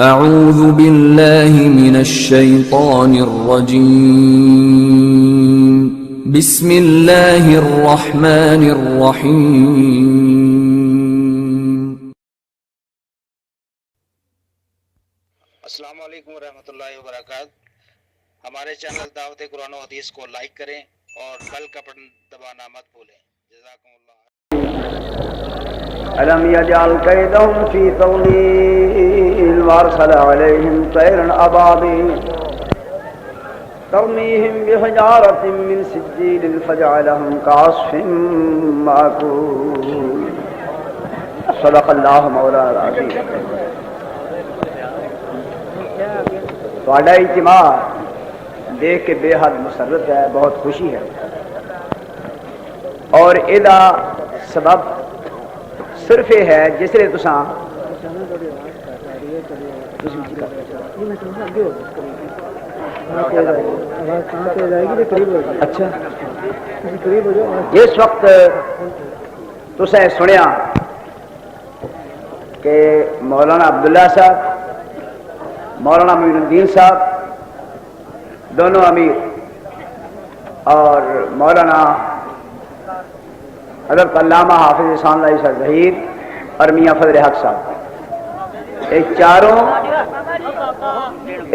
اعوذ باللہ من الشیطان الرجیم بسم اللہ الرحمن الرحیم۔ السلام علیکم ورحمۃ اللہ وبرکاتہ۔ ہمارے چینل دعوت قرآن و حدیث کو لائک کریں اور بیل کا بٹن دبانا مت بھولیں۔ جزاکم اللہ۔ ألم يجعل كيدهم في تضليل وأرسل عليهم طيرا أبابيل ترميهم بحجارة من سجيل فجعلهم كعصف مأكول صدق الله مولانا العظيم۔ تہاڈا اجتماع دیکھ کے بے حد مسرت ہے، بہت خوشی ہے، اور ادا سبب صرف یہ ہے جس لئے تساں اچھا جس وقت تساں سنیا کہ مولانا عبداللہ صاحب، مولانا معین الدین صاحب دونوں امیر اور مولانا حضرت علامہ حافظ احسان اللہ صاحب ظہیر اور میاں فضل حق صاحب یہ چاروں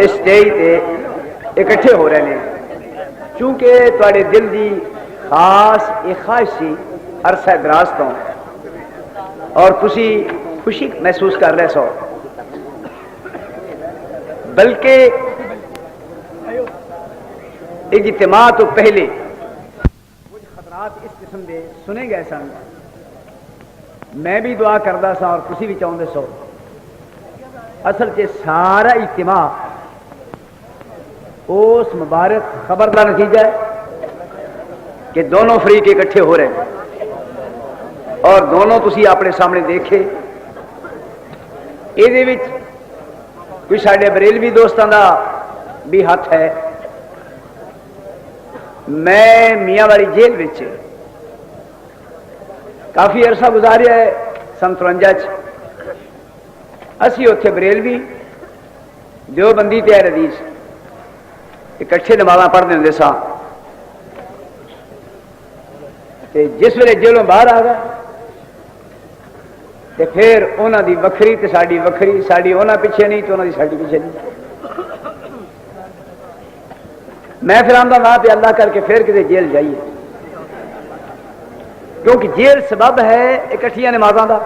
اسٹیج پہ اکٹھے ہو رہے ہیں، چونکہ تواڈے دل دی خاص ایک خواہش سی عرصہ دراز تو، اور تسی خوشی محسوس کر رہے سو، بلکہ اجتماع تو پہلے کچھ خطرات اس قسم دے سنے گئے سن، میں بھی دعا کردا سا اور تسی بھی چاہندے سو۔ اصل چ سارا اجتماع اس مبارک خبر کا نتیجہ ہے کہ دونوں فریق اکٹھے ہو رہے ہیں، اور دونوں تسی اپنے سامنے دیکھے۔ یہ کوئی ساڈے بریلوی دوستاں دا بھی ہاتھ ہے۔ میں میاں والی جیل وچ کافی عرصہ گزاریا ہے، سن 53 اسی اتنے بریلوی دیوبندی تے اہل حدیث اکٹھے نمازاں پڑھتے ہوں سا، جس ویلے جیلوں باہر آ گئے تے پھر انہاں دی وکھری تے ساڈی وکھری، ساڈی انہاں پیچھے نہیں تے انہاں دی ساڈی پیچھے نہیں۔ میں پھر آمدہ وہاں پہ اللہ کر کے پھر کسی جیل جائیے، کیونکہ جیل سبب ہے اکٹھیاں نمازاں دا،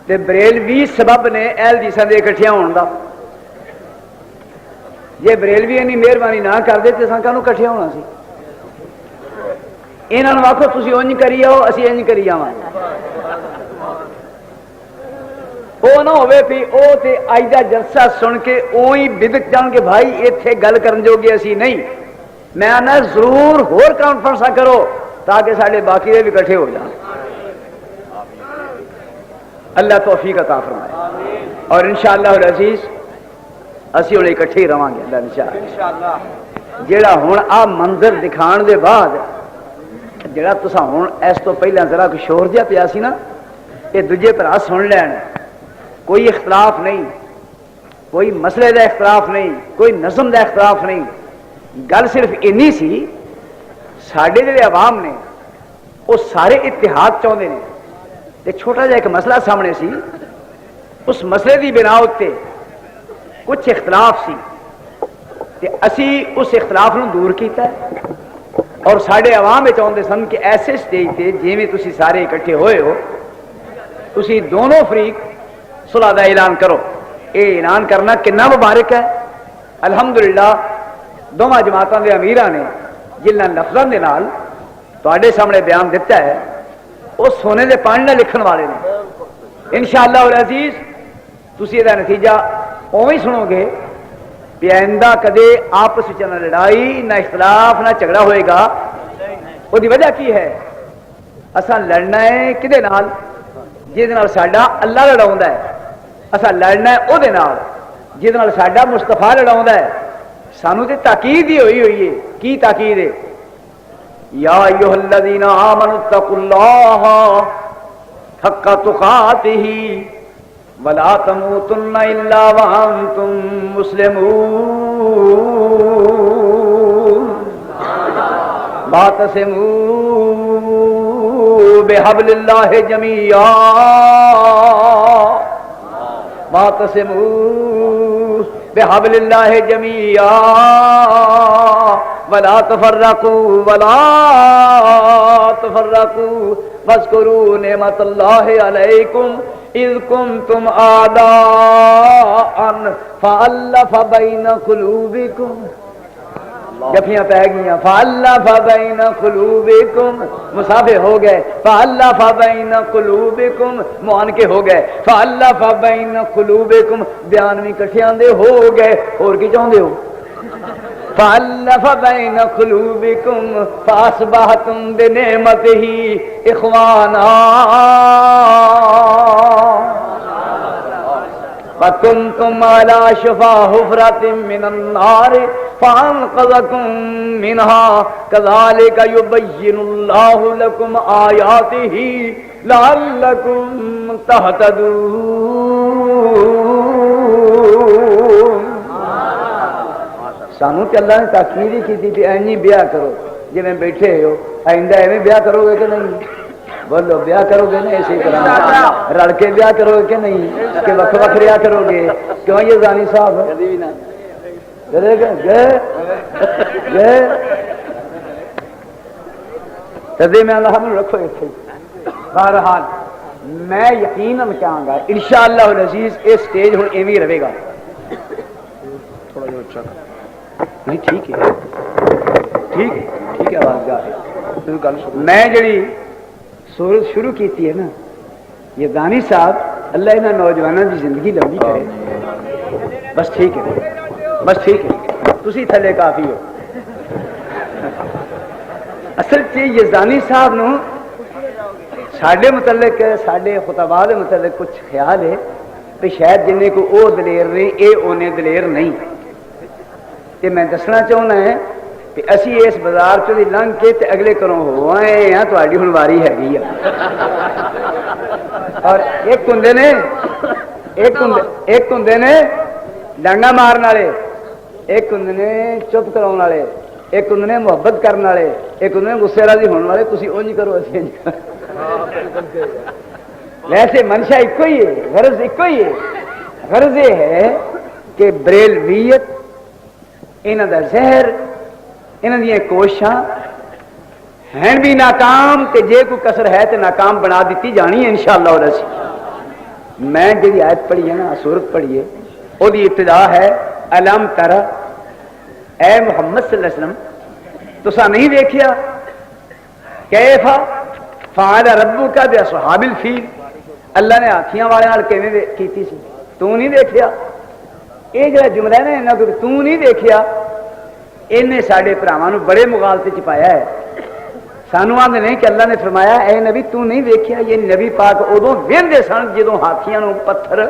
تے بریلوی سبب نے اہل حدیثاں دے اکٹھیاں ہون دا۔ جے بریلوی انہی مہربانی نہ کر دے تے اساں کانوں اکٹھے ہونا سی؟ انہاں نوں آکھو تسی اونج کری آؤ، اسی انج کری آواں، وہ نہ ہوئے پی او تے اج دا جلسہ سن کے اوہی بدک جان کے بھائی ایتھے گل کرن جوگے اسی نہیں۔ میں آنا ضرور ہور کانفرنساں کرو تاکہ ساڈے باقی دے بھی اکٹھے ہو جان۔ اللہ توفیق عطا فرمائے، اور انشاءاللہ العزیز اسی ہن اکٹھے ہی رواں گے اللہ انشاءاللہ۔ جیڑا ہن آ منظر دکھان دے بعد جیڑا تساں ہن اس تو پہلا ذرا کوئی شور جہا پیا سی نا، یہ دوجے بھرا سن لین، کوئی اختلاف نہیں، کوئی مسئلے دا اختلاف نہیں، کوئی نظم دا اختلاف نہیں، گل صرف اینی سی ساڈے جڑے عوام نے وہ سارے اتحاد چاہتے ہیں، تے چھوٹا جہا ایک مسئلہ سامنے سی، اس مسئلے دی بنا تے کچھ اختلاف سی تے اسی اس اختلاف نو دور کیتا ہے، اور ساڈے عوام چاہتے سن کہ ایسے سٹیج تے جویں تسی سارے اکٹھے ہوئے ہو تسی دونوں فریق صلح دا اعلان کرو۔ یہ اعلان کرنا کنا مبارک ہے۔ الحمدللہ دونوں جماعتوں کے امیراں نے جنہاں لفظاں دے نال تواڈے سامنے بیان دیتا ہے وہ سونے دے پانی نہ لکھن والے نے۔ انشاءاللہ العزیز تسی دا نتیجہ اوویں سنو گے کہ آئندہ کدے آپس وچ نہ لڑائی، نہ اختلاف، نہ جھگڑا ہوئے گا۔ وہ دی وجہ کی ہے؟ اساں لڑنا ہے کدے نال؟ جس نال ساڈا اللہ لڑاوندا ہے۔ اساں لڑنا ہے او دے نال جس نال ساڈا مصطفیٰ لڑاوندا ہے۔ سانوں تے تاکید ہی ہوئی ہے۔ کی تاکید ہے؟ یا ایھا الذین آمنوا اتقوا اللہ حق تقاتہ ولا تموتن الا وانتم مسلمون واعتصموا بحبل اللہ جميعا واعتصموا بحبل اللہ جميعا ولا تفرقوا واذکروا نعمت اللہ علیکم اذ کنتم اعداء فألف بین قلوبکم جفیاں پہ گئیں فألف بین قلوبکم مسافر ہو گئے فألف بین قلوبکم معانکے ہو گئے فألف بین قلوبکم بیان بھی کٹھیاں دے ہو گئے اور کی چاہتے ہو فألف بین قلوبکم فاصبحتم بنعمتہ اخوانا فکنتم علی شفا حفرۃ من النار فانقذکم منها کذالک یبین اللہ لکم آیاتہ لعلکم تہتدون سانو تے اللہ نے تاکید ہی کی تھی اینی بیاہ کرو جی میں بیٹھے ہو آئندہ ایویں بیاہ کرو گے کہ نہیں بولو بیاہ کرو گے نا اسی طرح رل کے بیاہ کرو گے کہ نہیں کہ وقت وقت ریا کرو گے کیوں یہ زانی صاحب گئے کدے میں اللہ ہمیں رکھو اتنے بہرحال میں یقیناً کہاں گا انشاءاللہ العزیز یہ سٹیج ہوں ایویں رہے گا تھوڑا جو اچھا نہیں ٹھیک ہے آواز گا میں جڑی سورت شروع کیتی ہے نا یہ دانی صاحب اللہ انہاں نوجوانوں کی زندگی لمبی کرے بس ٹھیک ہے تسی تھلے کافی ہو اصل یہ زانی صاحب نو ساڈے متعلق ساڈے خطباء دے متعلق کچھ خیال ہے کہ شاید جنہیں کو او دلیر نہیں اے اونے دلیر نہیں کہ میں دسنا چاہنا ہے کہ اسی اس بازار چوں لنگ کے تے اگلے کروں ہو آئے ہیں تہاڈی ہن واری ہے اور ایک ہوندے نے ڈانگا مارن والے ایک ہوندے نے چپ کراؤن والے ایک ہوندے نے محبت کرن والے ایک ہوندے نے غصے راضی ہون والے تسی اونج کرو اسی انج ویسے منشا ایک ہی ہے غرض ایک ہی ہے غرض یہ ہے کہ بریلویت انہاں دا زہر انہاں دی کوششاں ہیں بھی ناکام تے جے کوئی کسر ہے تے ناکام بنا دیتی جانی ہے انشاءاللہ العزیز میں جی آیت پڑھی ہے نا سورت پڑھی ہے وہ دی ابتدا ہے الم ترى اے محمد صلی اللہ علیہ وسلم تسا نہیں دیکھیا کیف فعل ربک باصحاب الفیل اللہ نے ہاتھیاں والے نال کیویں کیتی سی تو نہیں دیکھیا یہ جڑا جملہ ہے نا انہاں کو تو نہیں دیکھیا انہیں ساڈے بھراواں نوں بڑے مغالطے چ پایا ہے سانو آندے نہیں کہ اللہ نے فرمایا اے نبی تو نہیں دیکھیا یہ نبی پاک ادوں وہندے سن جدوں ہاتھیاں نوں پتھر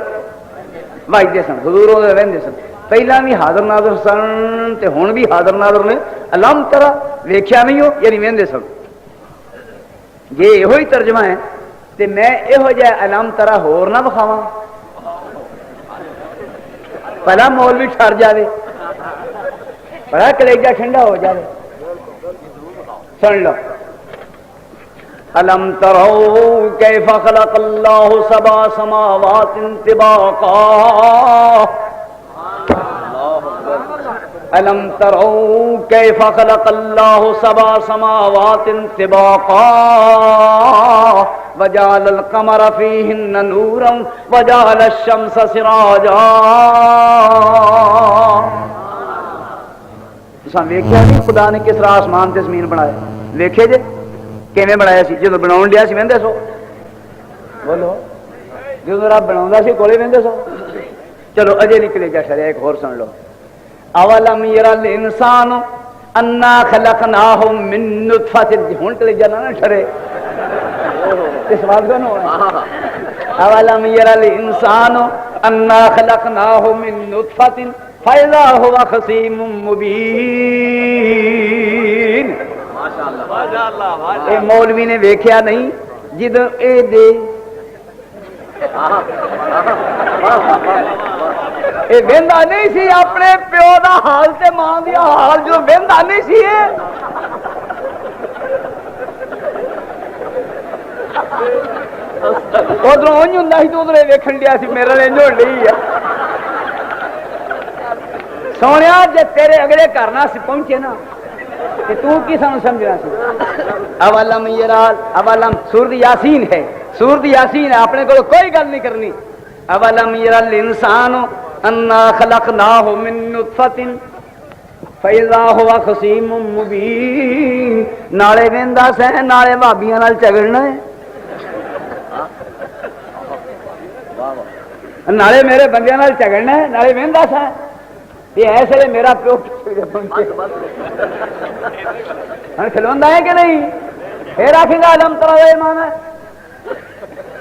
وجدے سن حضور ادوں وہندے سن پہلا بھی حاضر ناظر سن تے ہن بھی حاضر ناظر نے الم ترى ویکھیا نہیں ہو یعنی وہندے سن یہ یہو ہی ترجمہ ہے تے میں یہو جہ الم ترى ہور نہ بکھاواں پہلا مولوی ٹھر جاوے بڑا کلیجہ ٹھنڈا ہو جائے سن لو الم تروا کیف خلق اللہ سبع سماوات طباقا الم تروا کیف خلق اللہ سبع سماوات طباقا وجعل القمر فیہن نورا وجعل الشمس سراجا ویکھیا نہیں خدا نے کس طرح آسمان تے زمین بنایا ویکھے جے کیویں بنایا سی جدوں بناون ڈیا سی ویندے سو بولو جدوں رب بناوندا سی کولے ویندے سو چلو اجے نکلے جا شرع ایک اور سن لو اولم یرا الانسان انا خلقناہ من نطفۃ ہن کلے جانا نہ شرع اس بات کو نو اولم یرا الانسان انا خلقناہ من نطفۃ فَإِذَا هُوَ خَصِيمٌ مُبِينٌ اے مولوی نے ویکھیا نہیں جدوں اے دے یہ وہدا نہیں سی اپنے پیو دا حال تے ماں دی حال جو وہدا نہیں سی ادھر اونج ہوں سی تو ادھر ویکھن دیا سی میرے لیے انج ہوئی ہے سونے جے تیرے اگلے گھر نہ پہنچے نا تو کی سانو سمجھنا سی اولم یرال اولم سورۃ یاسین ہے سورۃ یاسین ہے اپنے کو کوئی گل نہیں کرنی اولم یرال انسان انا خلقناہ من نطفۃ فاذا هو خصیم مبین نالے ویندا سے نالے بھابیاں نال جھگڑنا ہے نالے میرے بندیاں نال جھگڑنا ہے نالے ویندا سے یہ ایسے میرا پیو کھلوندا ہے کہ نہیں پھر آخے گا علم ترى ایمان ہے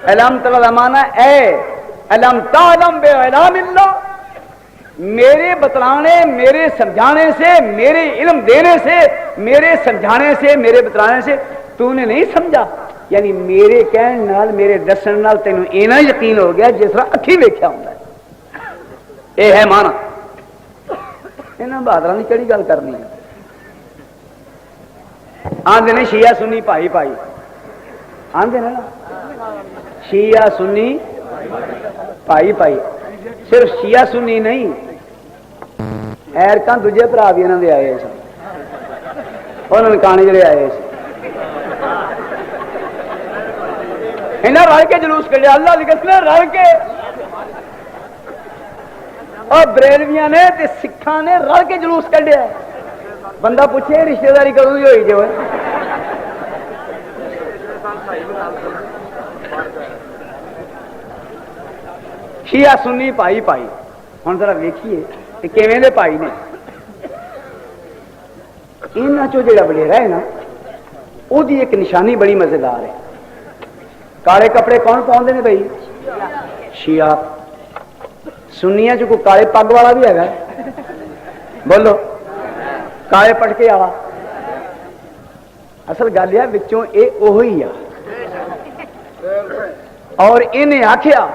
علم ترى ایمان ہے اے علم تعلم بعلم اللہ میرے بتلانے میرے سمجھانے سے میرے علم دینے سے میرے سمجھانے سے میرے بتلانے سے تو نے نہیں سمجھا یعنی میرے کہن نال میرے دسن نال تینوں اینا یقین ہو گیا جس طرح اکھی ویکھیا ہوندا ہے اے ہے مانا انہاں بہادراں دی کیڑی گل کرنی ہے آندے نے شیعہ سنی بھائی بھائی آندے نا شیعہ سنی بھائی بھائی صرف شیعہ سنی نہیں ایرکاں دوجے بھرا بھی انہاں دے آئے سن انہاں نے کہانی جڑے آئے سن انہاں رل کے جلوس کڈیا اللہ دی قسم رل کے اور بریلویاں نے تے سکھاں نے رل کے جلوس کڈیا بندہ پوچھے رشتہ داری کدوں دی ہوئی جو شیعہ سنی بھائی بھائی ہن ذرا ویکھیے کہ کیویں دے بھائی نے انہاں چوں جڑا وڈیرا ہے نا او دی ایک نشانی بڑی مزیدار ہے کالے کپڑے کون پاؤندے نے بھائی شیعہ سنیاں چ کوئی کالے پگ والا بھی ہے بولو کالے پٹکے والا اصل گل ہے وچوں اے اوہی آ اور انہیں آکھیا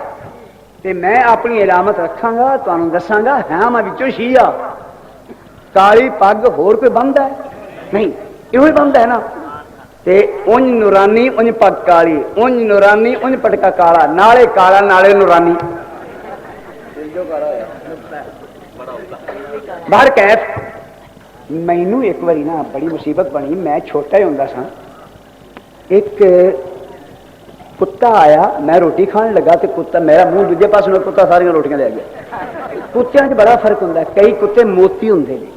تے میں اپنی علامت رکھاں گا تانوں دساں گا ہاں میں وچوں شیعہ کالی پگ ہور کوئی بندا ہے نہیں ایہو ہی بندا ہے نا تے اونج نورانی اونج پگ کالی اونج نورانی اونج پٹکا کالا نالے نورانی باہر کیف مینوں ایک باری نا بڑی مصیبت بنی میں چھوٹا ہی ہوندا سا ایک کتا آیا میں روٹی کھان لگا تے کتا میرا منہ دوجے پاس کتا ساری روٹیاں لے گیا کتیاں چ بڑا فرق ہوندا ہے کئی کتے موتی ہوندے نے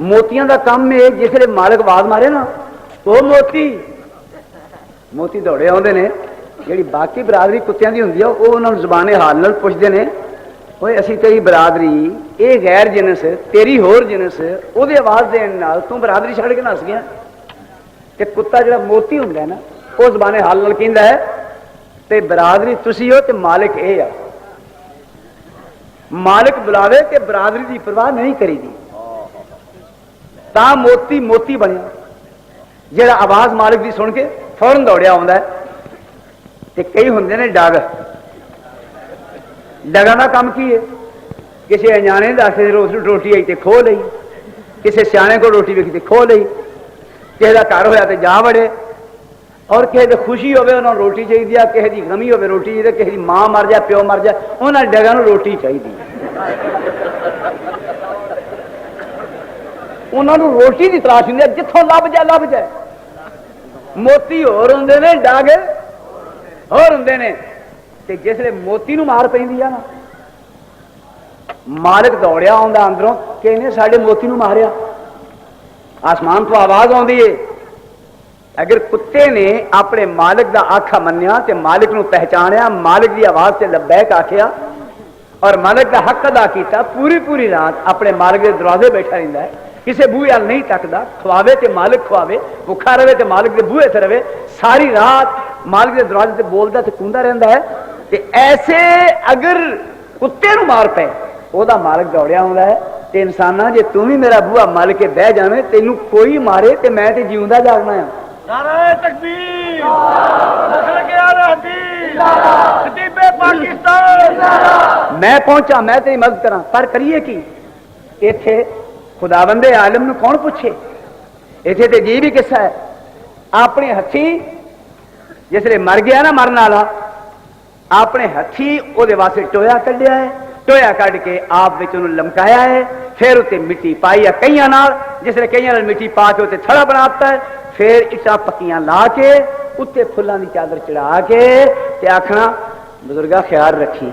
موتیاں دا کام ہے جس لے مالک آواز مارے نا وہ موتی دوڑے آتے ہیں جی باقی برادری کتیاں دی ہوندی ہے وہ انہوں زبان حال نال پوچھتے ہیں اوے اسی تیری برادری اے غیر جنس تیری ہور جنس وہ آواز دین نال تو برادری چھڑ کے نس گیا کہ کتا جڑا موتی ہوندا ہے نا وہ زبان حال نال کہندا ہے تے برادری تسی ہو تے مالک اے ہے مالک بلاوے تے برادری دی پرواہ نہیں کری دی تا موتی بنیا جڑا آواز مالک دی سن کے فوراً دوڑیا آوندا ہے تے کئی ہوندے نے ڈگاں دا کام کی ہے کسی انجانے دس روٹی آئی تے کھو لئی کسی سیانے کو روٹی ویکھی تے کھو لئی کسی دا گھر ہویا تے جا وڑے اور کسی دی خوشی ہوے انہاں روٹی چاہیے کسی دی غمی ہوے روٹی چاہیے کسی دی ماں مر جائے پیو مر جائے انہاں ڈگاں نوں روٹی چاہیے انہاں نوں روٹی دی تلاش ہوندی ہے جتھوں لب جائے موتی ہور ہوندے نے ڈگ ہور ہوندے نے تے جس لے موتی نوں مار پیندی ہے نا مالک دوڑیا آندا اندروں کہ انہیں ساڈے موتی نوں ماریا آسمان تو آواز آندی ہے اگر کتے نے اپنے مالک دا آکھا منیا تے مالک نو پہچانیا مالک دی آواز سے لبیک آکھیا اور مالک دا حق ادا کیتا پوری رات اپنے مالک دے دروازے بیٹھا رہندا ہے کسے بوئے ال نہیں تکدا کھواوے تے مالک کھواوے بھوکا رہے تے مالک دے بوئے تے رہے ساری رات مالک دے دروازے تے بولدا تے کوندا رہندا ہے تے ایسے اگر کتے نو مار پے او دا مالک دوڑیا ہوندا ہے تے انساناں جے تو بھی میرا بوئا مال کے بہ جاویں تینوں کوئی مارے تے میں تے جیوندا جاگنا ہے نعرہ تکبیر مسلک اعلی حدیث خطیب پاکستان میں پہنچا میں تیری مدد کراں، پر کریے کی؟ ایتھے خداوند عالم نو کون پوچھے؟ ایتھے تے جی بھی قصہ ہے، اپنے ہتھی جس لئے مر گیا نا مرن والا، اپنے ہتھی وہ واسطے ٹویا کڈیا ہے، ٹویا کڈ کے آپ لمکایا ہے، پھر اتنے مٹی پائی ہے کئیاں نال، جس نے کئیاں نال مٹی پا کے اتنے تھڑا بناتا ہے، پھر اٹا پکیاں لا کے اتنے پھلاں دی چادر چڑھا کے تے آکھنا بزرگا خیال رکھی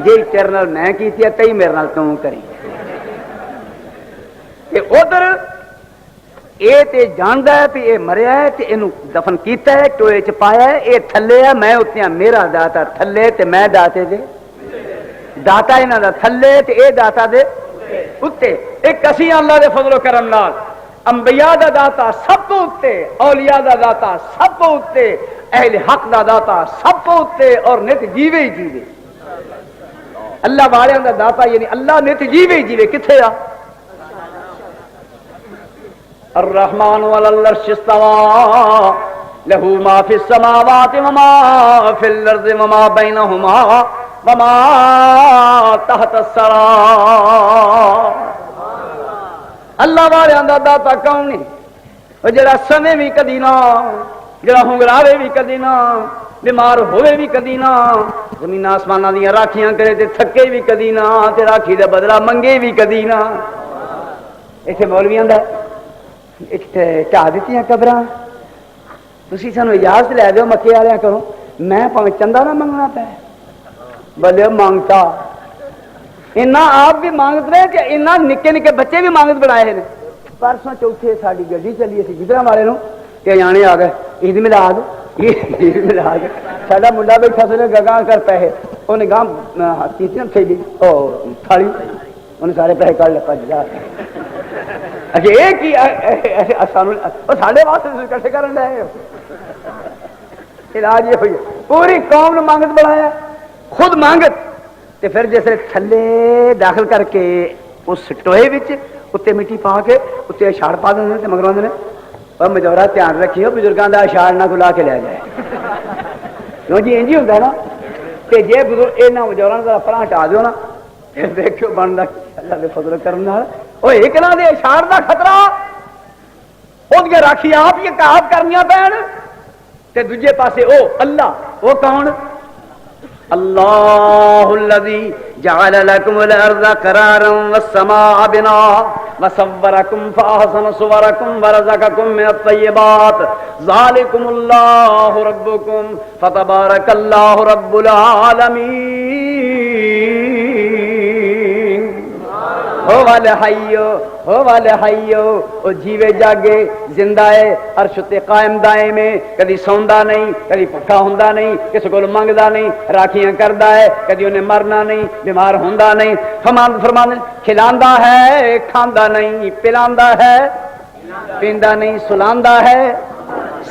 جی تیرے نال میں کیتی ہے تئی میرے نال توں کری۔ تے ادھر اے تے جاندا ہے کہ اے مریا ہے تے اینو دفن کیتا ہے، ٹوئے چ پایا ہے، اے تھلے ہے میں اتیا، میرا داتا تھلے تے میں داتے دے، داتا انہاں دا تھلے تے اے داتا دے اتے۔ ایک اسی اللہ دے فضل و کرم نال انبیاء دا داتا سب تو اتے، اولیاء دا داتا سب تو اتے، اہل حق دا داتا سب تو اتے، اور نت جیوے ہی جیوے اللہ والے دا داتا، یعنی اللہ نت جیوے ہی جیوے کتھے آ؟ الرحمن علی العرش استوى له ما في السماوات وما في الارض وما بينهما وما تحت الثرى۔ اللہ والے دا داتا کون نہیں؟ وہ جڑا سمے بھی کدی نہ، جڑا ہنگراوے بھی کدی نہ، بیمار ہوئے بھی کدی نہ، زمین آسماناں دیاں راکھیاں کرے تے تھکے بھی کدی نہ، تے راکھی دا بدلہ منگے بھی کدی نہ۔ ایتھے مولویاں دا ٹا دیتی قبراں، تسی سانو اجازت لے دیو مکے والے کرو، میں پاویں چندہ نہ منگنا پے بلے مانگتا اینا آپ بھی مانگتے رہے کہ اینا نکے نکے بچے بھی مانگت بنائے ہیں۔ پرسوں چوتھے ساری گڈی چلی سی گجرا والے نو کہ جانے آ گئے عید ملاد، عید ملاد، ساڈا منڈا بیٹھا سی گاہ کر پیسے انہیں گاہ کیتی نا تھیلی تھالی، انہیں سارے پیسے کر لے پج جا اچھا یہ کی ساڈے واسطے کٹھے کرن لے علاج یہ ہوئی پوری قوم نے مانگت بڑھایا، خود مانگت تے پھر جیسے تھلے داخل کر کے اس ٹوئے وچ اتنے مٹی پا کے اتنے اشار پا دیں تے مگر آدھے اور مجورا دھیان رکھیو بزرگاں دا اشار نہ کوئی لا کے لے جائے، کیوں جی انج ہی ہوندا نا کہ جے بزرگ انہاں مجوراں دا پرا ہٹا دیو نا پھر دیکھو بندا اللہ دے فضل کرم نال او ایک نہ دے اشار دا خطرہ اون کے راکھی آپ یہ کہاوت کرنیاں پین تے دوجے پاسے او اللہ وہ کون؟ اللہ الذی جعل لکم الارض قرارا والسماء بناء وصورکم فاحسن صورکم ورزقکم من الطیبات ذالکم اللہ ربکم فتبارک اللہ رب العالمین۔ ہو والے حیو او جیوے جاگے زندہ ہے، عرش تے قائم دائم ہے، کدی سوندا نہیں، کدی بھکھا ہوندا نہیں، کسی کول منگدا نہیں، راکھیاں کردا ہے، کدی انہیں مرنا نہیں، بیمار ہوندا نہیں، فرمان کھلاندا ہے کھاندا نہیں، پلاندا ہے پیندا نہیں، سلاندا ہے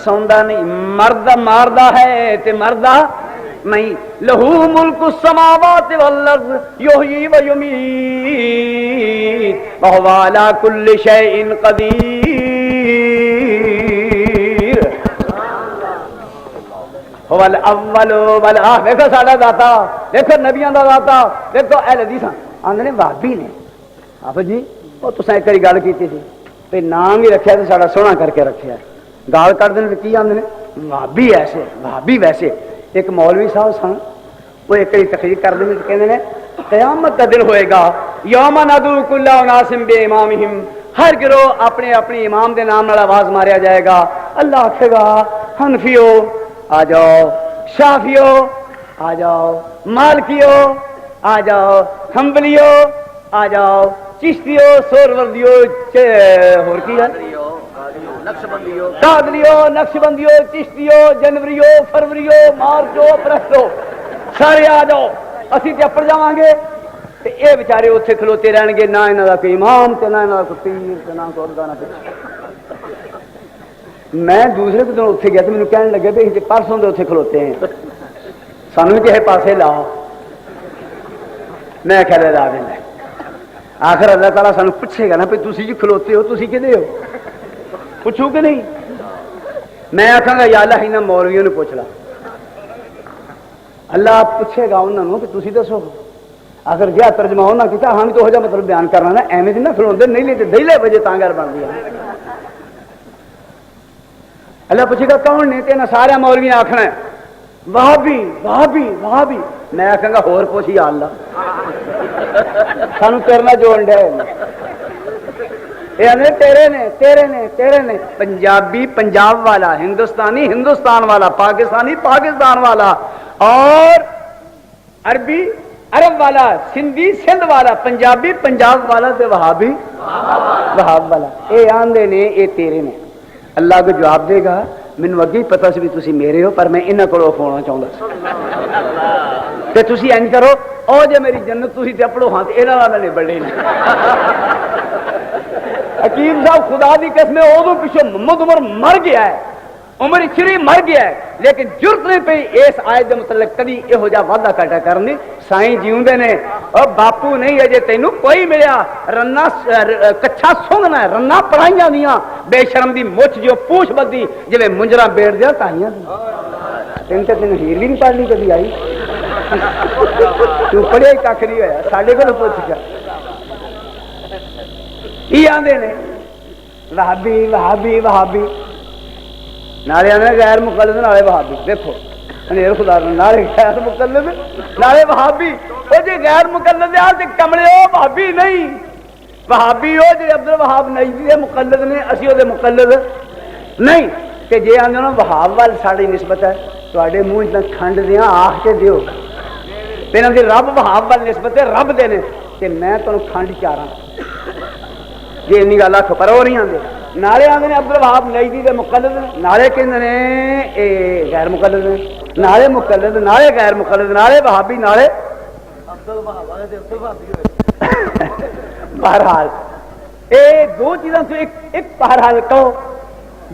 سوندا نہیں، مرد ماردا ہے تے مردا نہیں، لہو ملک السماوات والارض یحیی و یمیت وہو علی کل شیء قدیر هو الاول والآخر۔ دیکھو ساڈا داتا، دیکھو نبیاں دا داتا، دیکھو اہل حدیث آندے وہابی نے آپ جی وہ تساں ایک باری گل کیتی سی تے نام ہی رکھیا تے ساڈا سونا کر کے رکھیا، گال کر دین تے کی آندے نے وہابی ایسے وہابی ویسے۔ ایک مولوی صاحب سن وہ ایک تقریر کر دیں کہتے ہیں قیامت کا دن ہوئے گا یوم ندعو کل اناس بامامہم، ہر گروہ اپنے اپنے امام دے نام نال آواز ماریا جائے گا، اللہ آکھے گا حنفیو آ جاؤ، شافیو آ جاؤ، مالکیو آ جاؤ، حنبلیو آ جاؤ، چشتیو سہروردیو اور کی ہے قادریو نقشبندیو چشتیو جنوریو فروریو مارچو اپریسٹو سارے آ جاؤ، اسی تے اپڑ جاواں گے تے اے بیچارے اوتھے کھلوتے رہن گے، نہ انہاں دا کوئی امام تے نہ انہاں دا کوئی پیر تے نہ کوئی گانا تے۔ میں دوسرے دن اوتھے گیا تے مینوں کہنے لگے بھی تے پرسوں دے اوتھے کھلوتے ہیں سانوں کسے پاسے لا، میں کہہ لا دیندا آخر اللہ تعالیٰ سانوں پوچھے گا نا بھی تسی جی کھلوتے ہو تسی کدے ہو، پوچھو کہ نہیں؟ میں آکھاں گا یا اللہ انہاں مولویوں نے پوچھ لا، اللہ پوچھے گا انہوں نے کہ تسی دسو آخر کیا ترجمہ ہونا کیا ہم تو ہو جا مطلب بیان کرنا نا ایویں نہیں نہ کھلوندے نہیں لیتے دہلے بجے تاں گھر بن گیا اللہ پوچھے گا کون نے تے سارے مولوی آکھنا ہے وہابی وہابی وہابی میں آکھاں گا ہور پوچھ یا اللہ سانو کرنا جوڑ دے یہ آنے تیرے نے تیرے نے تیرے نے پنجابی پنجاب والا ہندوستانی ہندوستان والا پاکستانی پاکستان والا اور عربی عرب والا سندھی سندھ والا پنجابی پنجاب والا تے وہابی وہاب والا اے آندے نے اے تیرے نے اللہ کو جواب دے گا مینوں اگے پتہ سی بھی تسی میرے ہو پر میں انہاں کولوں کھونا چاہندا سی تے تسی انج کرو او جے میری جنت تسی تے اپڑو ہاں تے انہاں نال بڑے نے حکیم صاحب خدا دی قسم اودوں پیچھے محمد عمر مر گیا ہے عمر چری مر گیا ہے لیکن جرت نہیں پئی اس آیت دے متعلق کبھی یہو جا وعدہ کاٹا کرن دی سائیں جیوندے نے او باپو نہیں اجے تینوں کوئی ملیا رنا کچھا سونگنا ہے رنا پڑھائیاں دیاں بے شرم دی مچھ جو پوچھ بدی جویں منجرا بیٹھ دیا تائیاں دی تین ہیر بھی نہیں پڑھنی کبھی آئی تو پڑھیا ہی کھ نہیں ہویا ساڈے کول پوچھ گیا یہ آندے نے وہابی وہابی وہابی نالے آنے غیر مقلد نالے وہابی دیکھو انیر خدا نالے غیر مقلد نالے وہابی او جی غیر مقلد آ تے کملے او وہابی نہیں وہابی او جی عبد الوہاب نجدی دے مقلد نے اسی او دے مقلد نہیں کہ جے آندے نا وہاب وال ساڈی نسبت ہے تواڈے منہ تے کھنڈ دیاں آکھ کے دیو تے انہاں دی رب وہاب وال نسبت ہے رب دے نے تے میں تانوں کھنڈ چاراں جی این گل آخ پر وہ نہیں آتے نالے آتے ہیں عبد الوہاب نجدی دے مقلد نالے کہندے نے اے غیر مقلد نے نالے مقلد نالے غیر مقلد نالے وہابی نالے بہرحال اے دو چیزاں تو ایک بہرحال کہو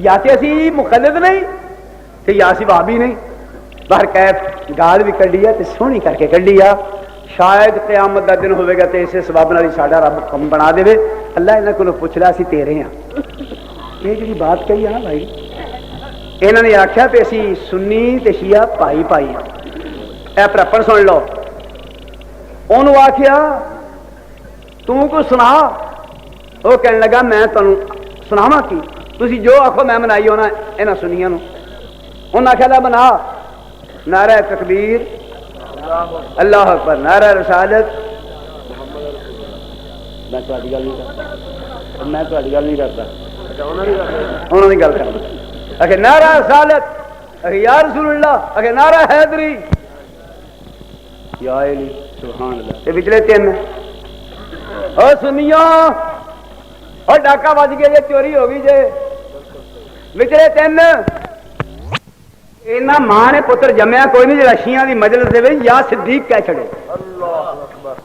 یا تے اسی مقلد نہیں تے یا اسی وہابی نہیں باہر کیف گال بھی کڈی ہے تے سونی کر کے کڈی ہے شاید قیامت دا دن ہوئے گا تے اسے سبب نال ساڈا رب کم بنا دے اللہ انہاں کولوں پوچھ لیا اسی تیرے ہاں یہ جڑی بات کہی ہے نا بھائی انہاں نے آکھیا تے اسی سنی تے شیعہ پائی پائی اے پرپن سن لو اونوں آکھیا تو کو سنا او کہن لگا میں تانوں سناواں کی تسی جو آکھو میں منائی ہونا انہاں سنیاں نو انہاں آکھیا بنا نعرہ تکبیر اللہ اکبر نعرہ رسالت میں تہاڈی گل نہیں کرتا میں تہاڈی گل نہیں کرتا انہوں نے گل کرنا اکھے نعرہ رسالت اکھے یا رسول اللہ اکھے نعرہ حیدری یا علی سبحان اللہ تے پچھلے تین او سنیاں او ڈاکہ بج گیا جے چوری ہو گئی جے پچھلے تین اینا ماں نے پتر جمیا کوئی نہیں جڑا شیعہ دی مجلس دے یا صدیق کہہ چھڑے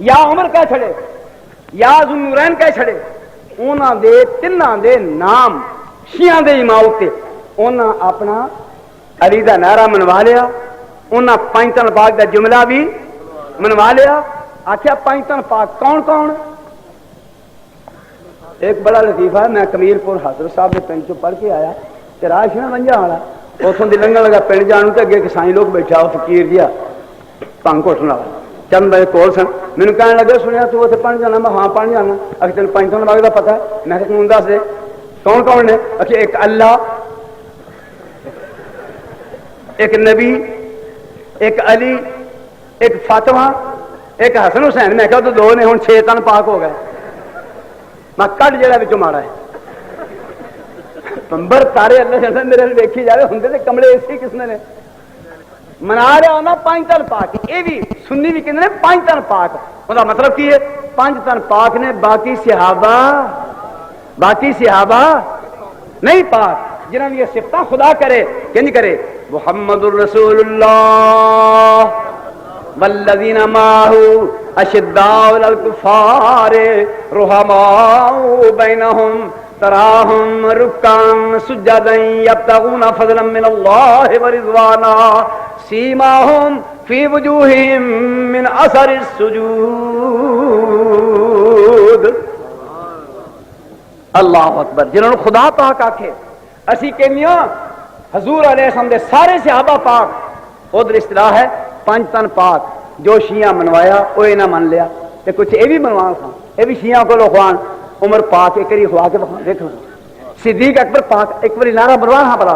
یا عمر کہہ چھڑے یا ذوالنورین کہہ چھڑے انہاں دے تنہاں دے نام شیعہ دے امام تے انہاں اپنا علی دا نعرہ منوا لیا انہاں پنجتن پاک دا جملہ بھی منوا لیا آخیا پنجتن پاک کون کون ایک بڑا لطیفہ ہے میں کمیر پور حضرت صاحب نے پنڈ چ پڑھ کے آیا کہ راہ سی نا منجا والا اتوں دی لنگن لگا پنڈ جان تو اگے کسائی لوگ بیٹھا وہ فقیر جہا پنگ گھٹن والا چند بجے کول سن مینوں کہنے لگے سنیا تو اتنے پڑھ جانا میں ہاں پڑھ جانا اچھا تین پنجتن باغ کا پتا ہے میں کہ تم دس دے کون کون نے اچھا ایک اللہ ایک نبی ایک علی ایک فاطمہ ایک حسن حسین میں کہا تو دو نے ہوں 6 تن پاک ہو گئے میں کٹ جڑا بچوں مارا ہے پمبر تارے اللہ جانا میرے ویکھی جا رہے ہوں تے کملے اسی کس نے منا رہا ہونا 5 تن پاک یہ بھی سنی بھی کہتے ہیں 5 تن پاک وہ مطلب کی ہے 5 تن پاک نے باقی صحابہ نہیں پاک جنہوں نے یہ صفتہ خدا کرے کہ نہیں کرے محمد الرسول اللہ والذین معه اشداء علی الکفار رحماء بینہم تراہم رکعا سجدا یبتغون فضلا من اللہ ورضوانا سیماہم فی وجوہہم من اثر السجود اللہ اکبر جنہوں نے خدا پاک آکھے اسی کہنیاں حضور علیہ السلام دے سارے صحابہ پاک ادھر اصطلاح ہے 5 تن پاک جو شیعہ منوایا وہ انہیں من لیا تے کچھ یہ بھی منوا کھان یہ بھی شیعہ کو خوان عمر پاک ایک باری خوا کے دیکھو صدیق اکبر پاک ایک باری نعرہ بروان ہاں بلا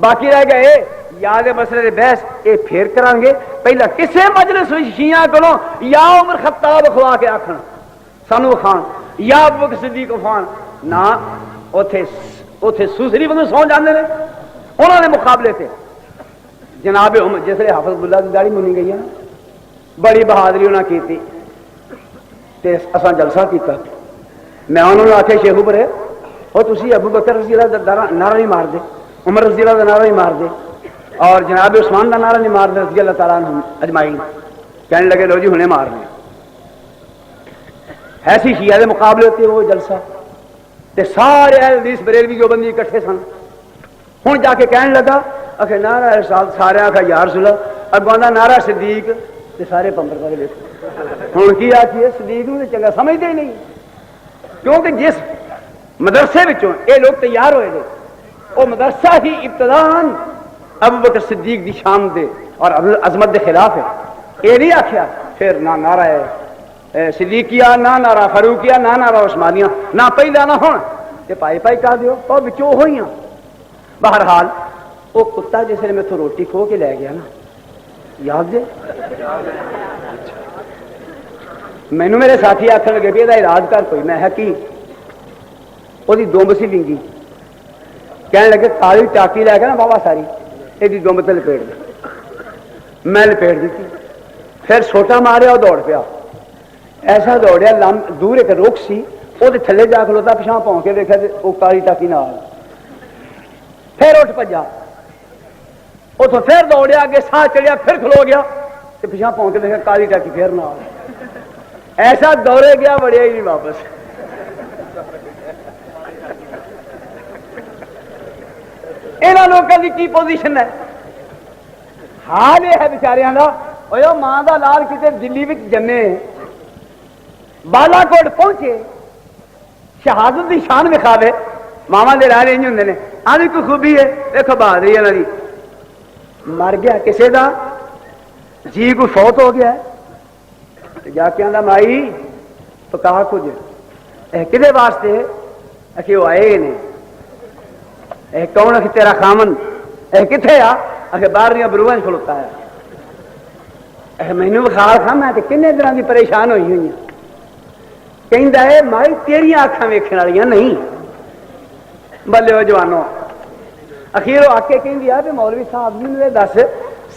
باقی رہ گئے یاد مسئلے بحث یہ پھر کریں گے پہلا کسے مجلس شیعہ کو یا عمر خطاب خوا کے آخر سانو خان یا ابو بکر صدیق خان نہ اوتھے سوسری بندے سو جاندے نے انہوں نے مقابلے تھے جناب عمر جس لیے حافظ اللہ کی داڑھی منی گئی ہے بڑی بہادری انہوں نے کی تے اساں جلسہ کیتا میں انہوں نے آخیا شیخو پرے وہ تسی ابو بکر رضی اللہ دا نعرہ نہیں مار دے عمر رضی اللہ دا نعرہ نہیں مار دے اور جناب عثمان دا نعرہ نہیں مار دے رضی اللہ تعالیٰ عنہ اجمعین کہنے لگے لو جی ہنے مار دیں ایسی شیعہ دے مقابلے ہوتے وہ جلسہ تے سارے اہل حدیث بریلوی جو بندی اکٹھے سن ہن جا کے کہنے لگا اکھے نعرہ ارسال سارے آکھا یا رسول اللہ اگواں نعرہ صدیق تے سارے پمبر کرے دیکھو ہن کی آتی ہے صدیق نوں تے چنگا سمجھدے ہی نہیں کیونکہ جس مدرسے وچوں اے لوگ تیار ہوئے تھے وہ مدرسہ ہی ابتدان ابو بکر صدیق دی شان دے اور عظمت دے خلاف ہے یہ نہیں آخیا پھر نہ نعرہ ہے صدیقیہ نہ نعرہ فاروقیہ نہ نعرہ عثمانیہ نہ پہلا نہ ہون تے پائی پائی کہہ دیو اور وچوں ہوئی ہیں بہرحال وہ کتا جس نے میتھوں روٹی کھو کے لے گیا نا یاد دے مینوں میرے ساتھی آخر لگے بھی یہ علاج کر کوئی میں ہے کی وہ دمب سی ونگی کہنے لگے کالی ٹاکی لے کے نا بابا ساری یہ دمب تے لپیٹ دی میں لپیٹ دیتی پھر سوٹا ماریا اور دوڑ پیا ایسا دوڑیا دور ایک رخ سی وہ تھلے جا کھلوتا پچھا پاؤں کے دیکھا وہ کالی ٹاکی نال پھر اٹھ پجا اتوں پھر دوڑیا اگے ساہ چڑیا پھر کھلو گیا پچھا پاؤں کے دیکھا کالی ٹاکی پھر نال ایسا دوڑے گیا بڑھیا ہی نہیں واپس یہاں لوگوں کی پوزیشن ہے حال یہ ہے بچاریاں کا ماں کا لال کتنے دلی میں جمے بالا کوٹ پہنچے شہادت کی شان وکھاوے ماوا کے راہ نہیں ہوں نے آج کوئی خوبی ہے دیکھو بہادری ہے انہوں مر گیا کسی کا جی کوئی فوت ہو گیا جا کے آدھا مائی تو کہا کچھ کدے واسطے کہ وہ آئے نے کون ہے تیرا خامن کتنے آ باہر بروہ کھلوتا ہے مینو بخار تھا میں کن دنوں کی پریشان ہوئی ہوئی کہ مائی تیری اکھاں ویکھن والی نہیں بلے وہ جوانو اخیر وہ آ کے کہ مولوی صاحب جی نے دس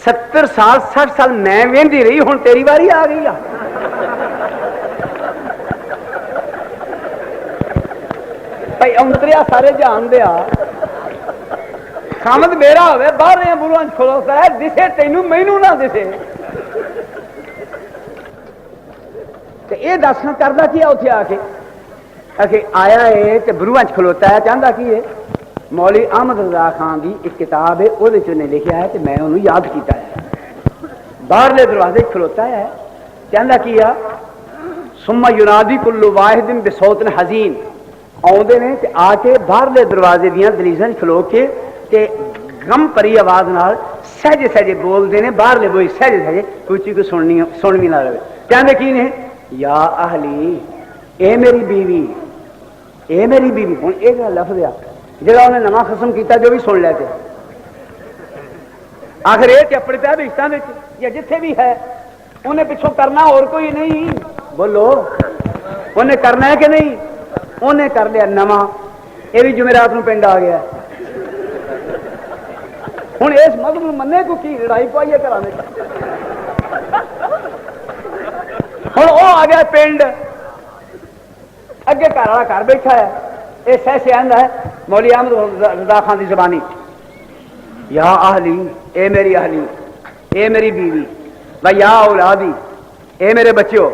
70 سال 60 سال میں وہدی رہی ہوں تیری واری آ گئی بھائی اونتریا سارے جان دیا خامد میرا ہوئے باہر بروان کھلوتا ہے دسے تینوں مینوں نہ دسے یہ دسنا کرتا کیا اتنے آ کے آیا ہے تو بروان کھلوتا ہے چاہتا کی ہے مولوی احمد رضا خان کی ایک کتاب ہے وہ لکھا ہے کہ میں انہوں یاد کیتا ہے باہرلے دروازے کھلوتا ہے چاہتا کیا سما ینادی کل واحد بصوت حزین آدھے نے آ کے باہرلے دروازے دیا دلیزاں کھلو کے تے غم پری آواز نال سہجے سہجے بولتے ہیں باہرلے بوئی سہجے سہجے کوئی کو سننی نہ رہے کہتے کی نے یا اہلی اے میری بیوی اے میری بیوی ہوں یہ لفظ آ جا انہیں نواں قسم کیتا جو بھی سن لے تھے آخر یہ چپڑ پیا بھیشتوں میں یا جتھے بھی ہے انہیں پچھوں کرنا اور کوئی نہیں بولو انہیں کرنا ہے کہ نہیں انہیں کر لیا نواں یہ بھی جمعرات نو پنڈ آ گیا ہوں اس مذہب منے کو کی لڑائی پائی ہے کرانے ہوں وہ آ گیا پنڈ اگے گھر والا گھر بیٹھا ہے یہ سہ سہند ہے مولوی احمد رضا خان کی زبانی یا اہلی اے میری اہلی اے میری بیوی و یا اولادی اے میرے بچوں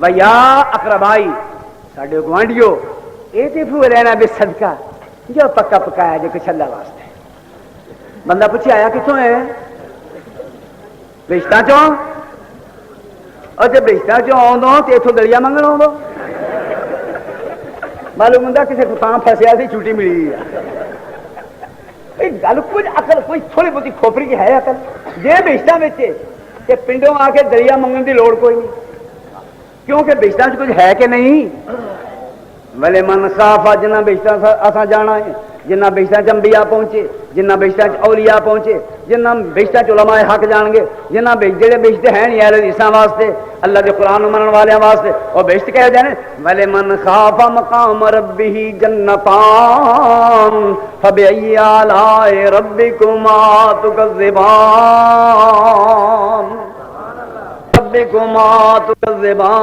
و یا اقربائی ساڈے گوانڈیو یہ تو لینا بے صدقہ جو پکا پکایا جو کچھ اللہ واسطے بندہ پوچھے آیا کتوں ہے بشتہ چوں اور جب بشتہ چوں آؤں تو اتوں دلیا منگن آؤں معلوم ہوں کسی کو کام پھنسیا سی چھٹی ملی گل کچھ اکل کوئی تھوڑی بہت کھوپری کی ہے اکل جی بشتہ بچے کہ پنڈوں آ کے دریا منگن کی لوڑ کوئی نہیں، کیونکہ بہشتاں کچھ ہے کہ نہیں؟ ولی من خاف جنہ بہشتاں اساں جانا ہے، جنہ بہشتاں انبیاء پہنچے، جنہ بہشتاں اولیاء پہنچے، جنہ بہشتاں علماء حق جان گے، جنہ جڑے بہشت ہیں نہیں اہل حدیثاں واسطے، اللہ کے قرآن منن والوں واسطے اور بہشت کہہ جانے ولی من خاف مقام ربہ جنتان فبأی آلاء ربکما تکذبان ربکما تکذبان۔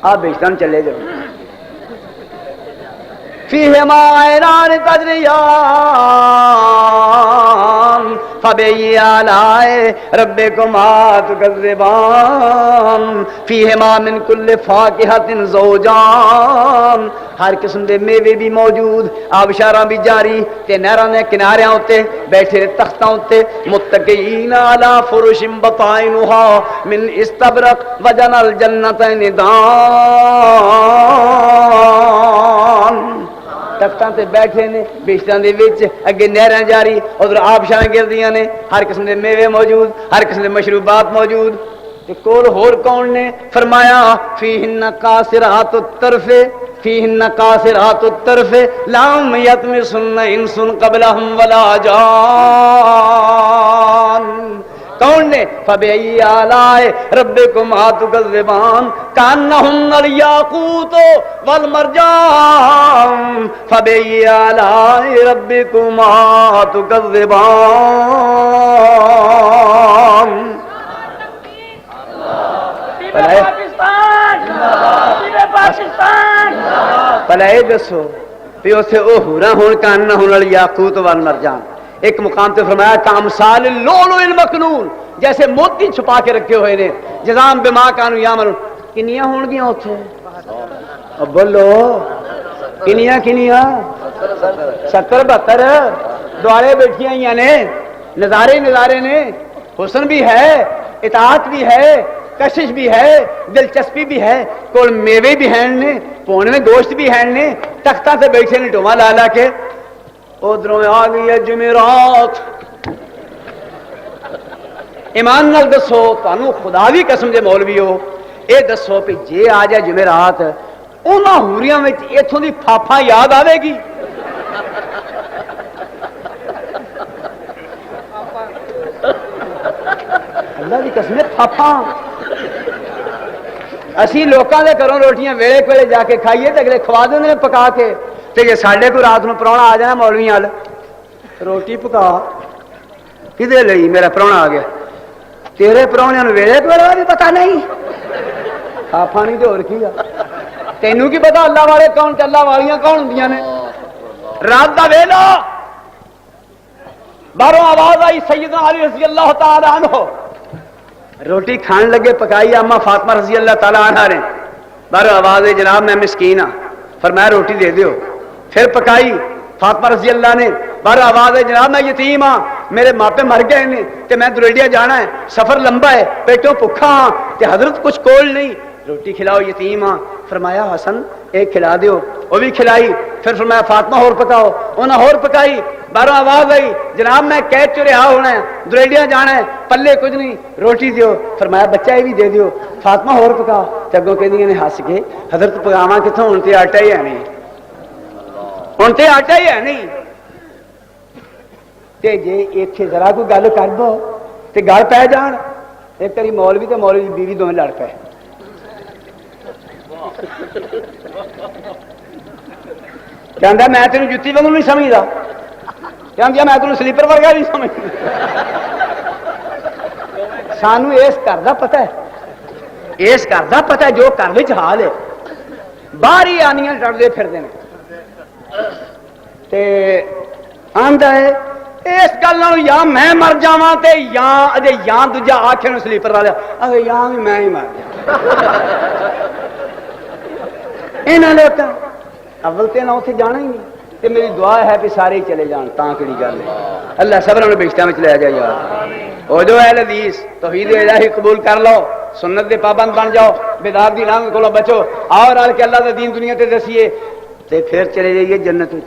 آپ بہشتاں چلے جاؤ، فیہما عینان تجریان فبأی آلاء ربکما تکذبان فیہما من کل فاکہۃ زوجان، ہر قسم دے میوے بھی موجود، آبشاراں بھی جاری تے نہراں دے کناریاں اتے بیٹھے تختاں اتے متکئین علی فرش بطائنھا من استبرق وجن الجنتین دان، تختاں تے بیٹھے نے بہشتاں دے وچ، اگے نہراں جاری، ادھر آبشاراں گردیاں نے، ہر قسم دے میوے موجود، ہر قسم دے مشروبات موجود۔ تے کول ہور کون نے؟ فرمایا فیہن قاصرات الطرف فیہن قاصرات الطرف لم یطمثن انس قبلہم ولا جان۔ کون نے؟ فبأی آلاء ربکما تکذبان کأنہن الیاقوت والمرجان فبأی آلاء ربکما تکذبان۔ پہلے یہ دسو بھی اسے وہ ہورا ہون کأنہن الیاقوت والمرجان، ایک مقام تے فرمایا کامثال اللؤلؤ المکنون، جیسے موتی چھپا کے رکھے ہوئے نے، جزام بما کانوا یعملون۔ کنیاں ہون گیاں اوتھے؟ اب بولو کنیاں کنیاں؟ 70-72 دوالے بیٹھیاں ہوئی نے، نظارے نظارے نے، حسن بھی ہے، اطاعت بھی ہے، کشش بھی ہے، دلچسپی بھی ہے، کول میوے بھی ہیں نے، پونے میں گوشت بھی ہیں نے، تختاں سے بیٹھے نے ڈوما لا لا کے۔ ادھروں آ گئی ہے جمعرات۔ ایمان نال دسو، تانوں خدا دی قسم دے مولوی ہو، اے دسو کہ جے آ جائے جمعرات انہاں ہوریاں وچ ایتھوں دی پھاپھا یاد آوے گی؟ اللہ دی قسم پھاپھا اسی لوکاں دے گھروں روٹیاں ویلے کولے جا کے کھائیے تے اگلے کھوا دیندے نے پکا کے، تے جے ساڈے کوئی رات نوں پراہنا آ جانا مولوی ال روٹی پکا کدے لئی میرا پراہنا آ گیا، تیرے پراہنیاں نوں ویلے کولا بھی پتہ نہیں، پھاپھا نہیں تے ہور کی آ؟ تینوں کی پتا اللہ والے کون تے اللہ والیاں کون ہوندیاں نے؟ رات دا ویلا باہروں آواز آئی سیدنا علی رضی اللہ تعالی عنہ روٹی کھان لگے، پکائی اما فاطمہ رضی اللہ تعالی عنہ نے، باہروں آواز ہے جناب میں مسکین ہاں، فرمایا روٹی دے دیو، پھر پکائی فاطمہ رضی اللہ نے، باہر آواز ہے جناب میں یتیم ہاں، میرے ماپے مر گئے نے تے میں دریڈیا جانا ہے، سفر لمبا ہے، پیٹوں بھکھا ہاں تے حضرت کچھ کول نہیں، روٹی کھلاؤ یتیم ہاں۔ فرمایا حسن ایک کھلا دیو، وہ بھی کھلائی، پھر فرمایا فاطمہ اور پکاؤ، انہاں اور پکائی، باہروں آواز آئی جناب میں قید چ رہا ہونا ہے، دریڈیا جانا ہے، پلے کچھ نہیں، روٹی دیو، فرمایا بچہ یہ بھی دے دیو، فاطمہ اور پکا، چگوں کہندیاں نے ہس کے حضرت پکاواں کتھوں، ہن تے آٹا ہی ہے نہیں، ہن تے آٹا ہی ہے نہیں، تے جے ایتھے ذرا کوئی گل کر دو تے گل پہ جان۔ ایک کری مولوی تے مولوی دی بیوی دونوں لڑ پے، کہندا میں تینوں جُتی وانگوں نہیں سمجھدا، کہندی میں تینوں سلیپر ورگا نہیں سمجھدا۔ سانوں اس گھر دا پتہ ہے، اس گھر دا پتہ ہے جو گھر وچ حال ہے، باہر ہی آنیاں ڈردے پھردے نے تے آندا ہے اس گل نال یا میں مر جاواں تے یا اجے یا دوجا آکھے نوں سلیپر والا اگے یا بھی میں ہی مر جاواں۔ انہاں لوکاں اول تے نہ اوتھے جانا ہی نہیں، تے میری دعا ہے کہ سارے ہی چلے جان، تاں کیڑی گل ہے، اللہ سبھاں نوں بہشتاں وچ لے جائے یار۔ او جو اہل حدیث توحید الہی قبول کر لو، سنت دے پابند بن جاؤ، بدعت دی لعنت کولوں بچو، اور رل کے اللہ دا دین دنیا تے دسیے تے پھر چلے جائیے جنت وچ۔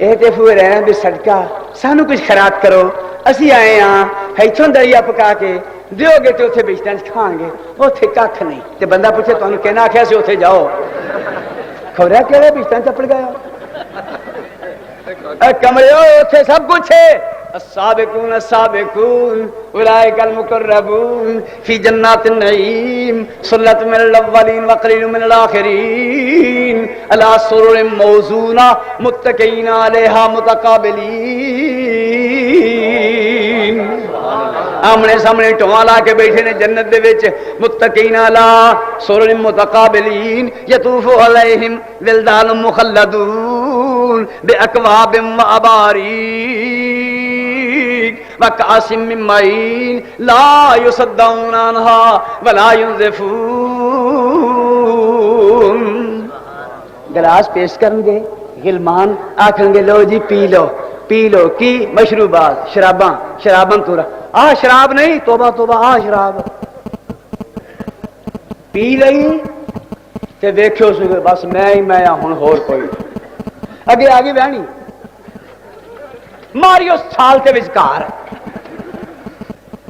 ਇਹ ਤੇ ਫੂਏ ਰਹਿਣਾ ਵੀ ਸਦਕਾ ਸਾਨੂੰ ਕੁਝ ਖੈਰਾਤ ਕਰੋ, ਅਸੀਂ ਆਏ ਆ ਇੱਥੋਂ ਦਰਿਆ ਪਕਾ ਕੇ ਦਿਓਗੇ ਤੇ ਉੱਥੇ ਬਿਸ਼ਤਾਂ 'ਚ ਖਾਣਗੇ, ਉੱਥੇ ਕੱਖ ਨਹੀਂ। ਤੇ ਬੰਦਾ ਪੁੱਛੇ ਤੁਹਾਨੂੰ ਕਿਹਨੇ ਆਖਿਆ ਸੀ ਉੱਥੇ ਜਾਓ, ਖਬਰਿਆ ਕਿਹੜੇ ਬਿਸ਼ਤਾਂ 'ਚ ਚਪੜ ਗਿਆ ਕਮਲਿਓ, ਉੱਥੇ ਸਭ ਕੁਝ ਹੈ। السابقون السابقون اولئک المقربون فی جنات النعیم ثلۃ من الاولین وقلیل من الاخرین علی سرر موضونہ متکئین علیہا متقابلین۔ آمنے سامنے ٹوہاں لا کے بیٹھے نے جنت دے وچ، متکئین علی سرر متقابلین یطوف علیہم ولدان مخلدون باکواب واباریک وکأس من معین لا یصدعون عنہا ولا ینزفون۔ گلاس پیش کریں گے غلمان، آکھیں گے لو جی پی لو پی لو کی مشروبات شراباں شراباں تو شراب نہیں توبہ توبہ شراب پی لئی تے ویکھو سو بس میں ہی میں ہن ہور کوئی اگے آگے بہنی ماریو سال تے وچکار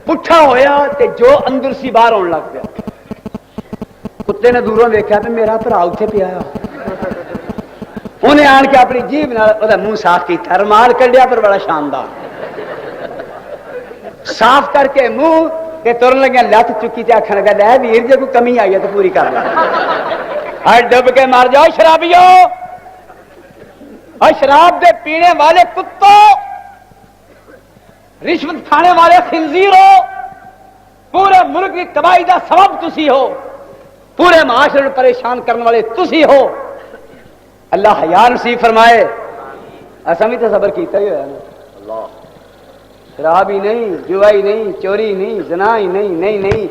پٹھا ہویا تے جو اندر سی باہر آن لگ پیا۔ کتے نے دوروں دیکھا تے میرا بھرا اتنے پیا، انہیں آن کے اپنی جیب نال منہ صاف کیتا، رومال کڈیا پر بڑا شاندار صاف کر کے منہ تے ترن لگیا، لت چکی تے آکھن لگا لے ویر جے کوئی کمی آئی ہے تو پوری کر لے، ڈب کے مر جاؤ شرابیو، اور شراب دے پینے والے کتوں، رشوت کھانے والے خنزیرو، پورے ملک کی تباہی دا سبب تسی ہو، پورے معاشرے کو پریشان کرنے والے تسی ہو۔ اللہ حیا نصیب فرمائے، اساں بھی تو صبر کیتا ہی ہوا نا، شراب ہی نہیں، جوا ہی نہیں، چوری نہیں، زنا ہی نہیں، نہیں نہیں،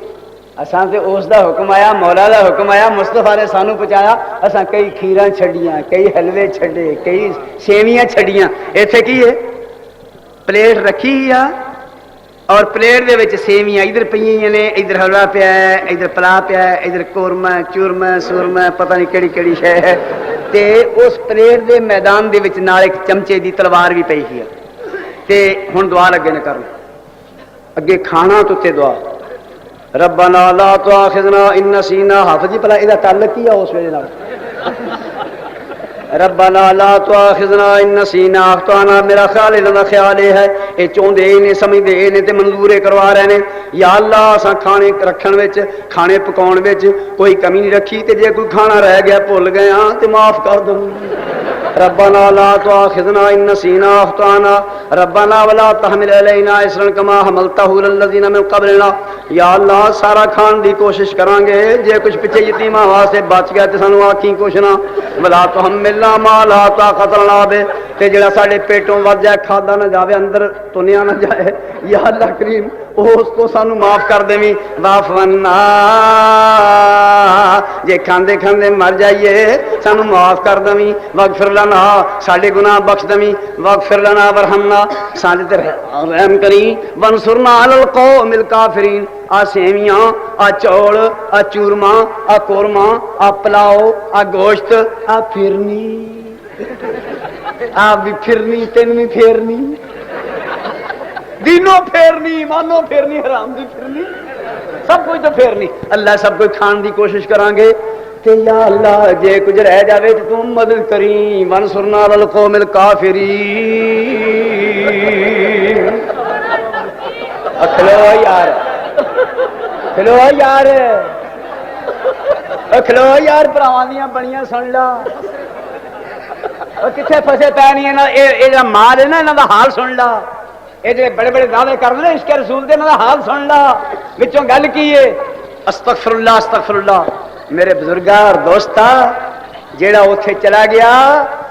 اساں تے اس دا حکم آیا، مولا دا حکم آیا، مصطفیٰ نے سانو پہنچایا، اساں کئی کھیراں چھڈیاں، کئی حلوے چھڈے، کئی سیویاں چھڈیاں۔ ایتھے کی ہے پلیٹ رکھی ہے اور پلیٹ دے وچ سیویاں ادھر پئیاں نے، ادھر حلوا پیا ہے، ادھر پلا پیا ہے، ادھر قورمہ چورمہ سورمہ پتہ نہیں کیڑی کیڑی شے ہے، تے اس پلیٹ دے میدان دے وچ نال ایک چمچے دی تلوار بھی پئی ہے۔ تے ہن دعا لگے نے کرن، اگے کھانا تو تے دعا ربنا لا تؤاخذنا ان نسینا، حافظ جی پلا ਇਹਦਾ تعلق ਕੀ ہے اس ویلے نال؟ ربنا لا تؤاخذنا ان نسینا اخطانا، میرا خیال انہاں خیال ہے اے چوندے نے سمجھدے نے تے منظورے کروا رہے نے۔ یا اللہ اساں کھانے رکھن وچ کھانے پکاؤن وچ کوئی کمی نہیں رکھی، تے جے کوئی کھانا رہ گیا بھول گئے ہاں تے معاف کر دو۔ ربنا لا تؤاخذنا ان نسینا اخطانا ربنا ولا تحمل علینا اصرا کما حملته على الذين من قبلنا۔ یا اللہ سارا کھان دی کوشش کران گے، جے کچھ پیچھے یتیماں واسطے بچ گیا تے سانو آکھیں کچھ نہ، ولا تحملنا ما لا طاقت لنا به، تے جڑا ساڈے پیٹوں ود جائے کھادا نہ جاوے اندر تنیا نہ جائے، یا اللہ کریم اس کو سانو معاف کر دیویں۔ واعف عنا جے کھاندے کھاندے مر جائیے سانو معاف کر دویں واغفر لنا ساڈے گناہ بخش دویں واغفر لنا ورحمنا ساڈے تے رحم کری وانصرنا علی القوم الکافرین آ سیویاں آ چوڑ آ چورما آ قورمہ آ پلاؤ آ گوشت آ پھرنی آپ بھی پھرنی تین بھی پھیرنی دینوں پھیرنی مانو پھیرنی حرام دی پھرنی سب کچھ تو پھیرنی اللہ سب کچھ کھان دی کوشش کران گے تے یا اللہ جے کچھ رہ جاوے تو تم مدد کریں وانصرنا علی القوم الکافرین کھلو یار کھلو یار کھلو یار پراواں دیاں بڑیاں سن لا کتنے فسے پے نہیں یہ مال ہے نا انہوں کا حال سن لا یہ جو بڑے بڑے دعوے کر رہے اس کے رسول کے انہوں کا حال سن لا بچوں گل کی ہے استغفر اللہ میرے بزرگا اور دوستا جیڑا اوتھے چلا گیا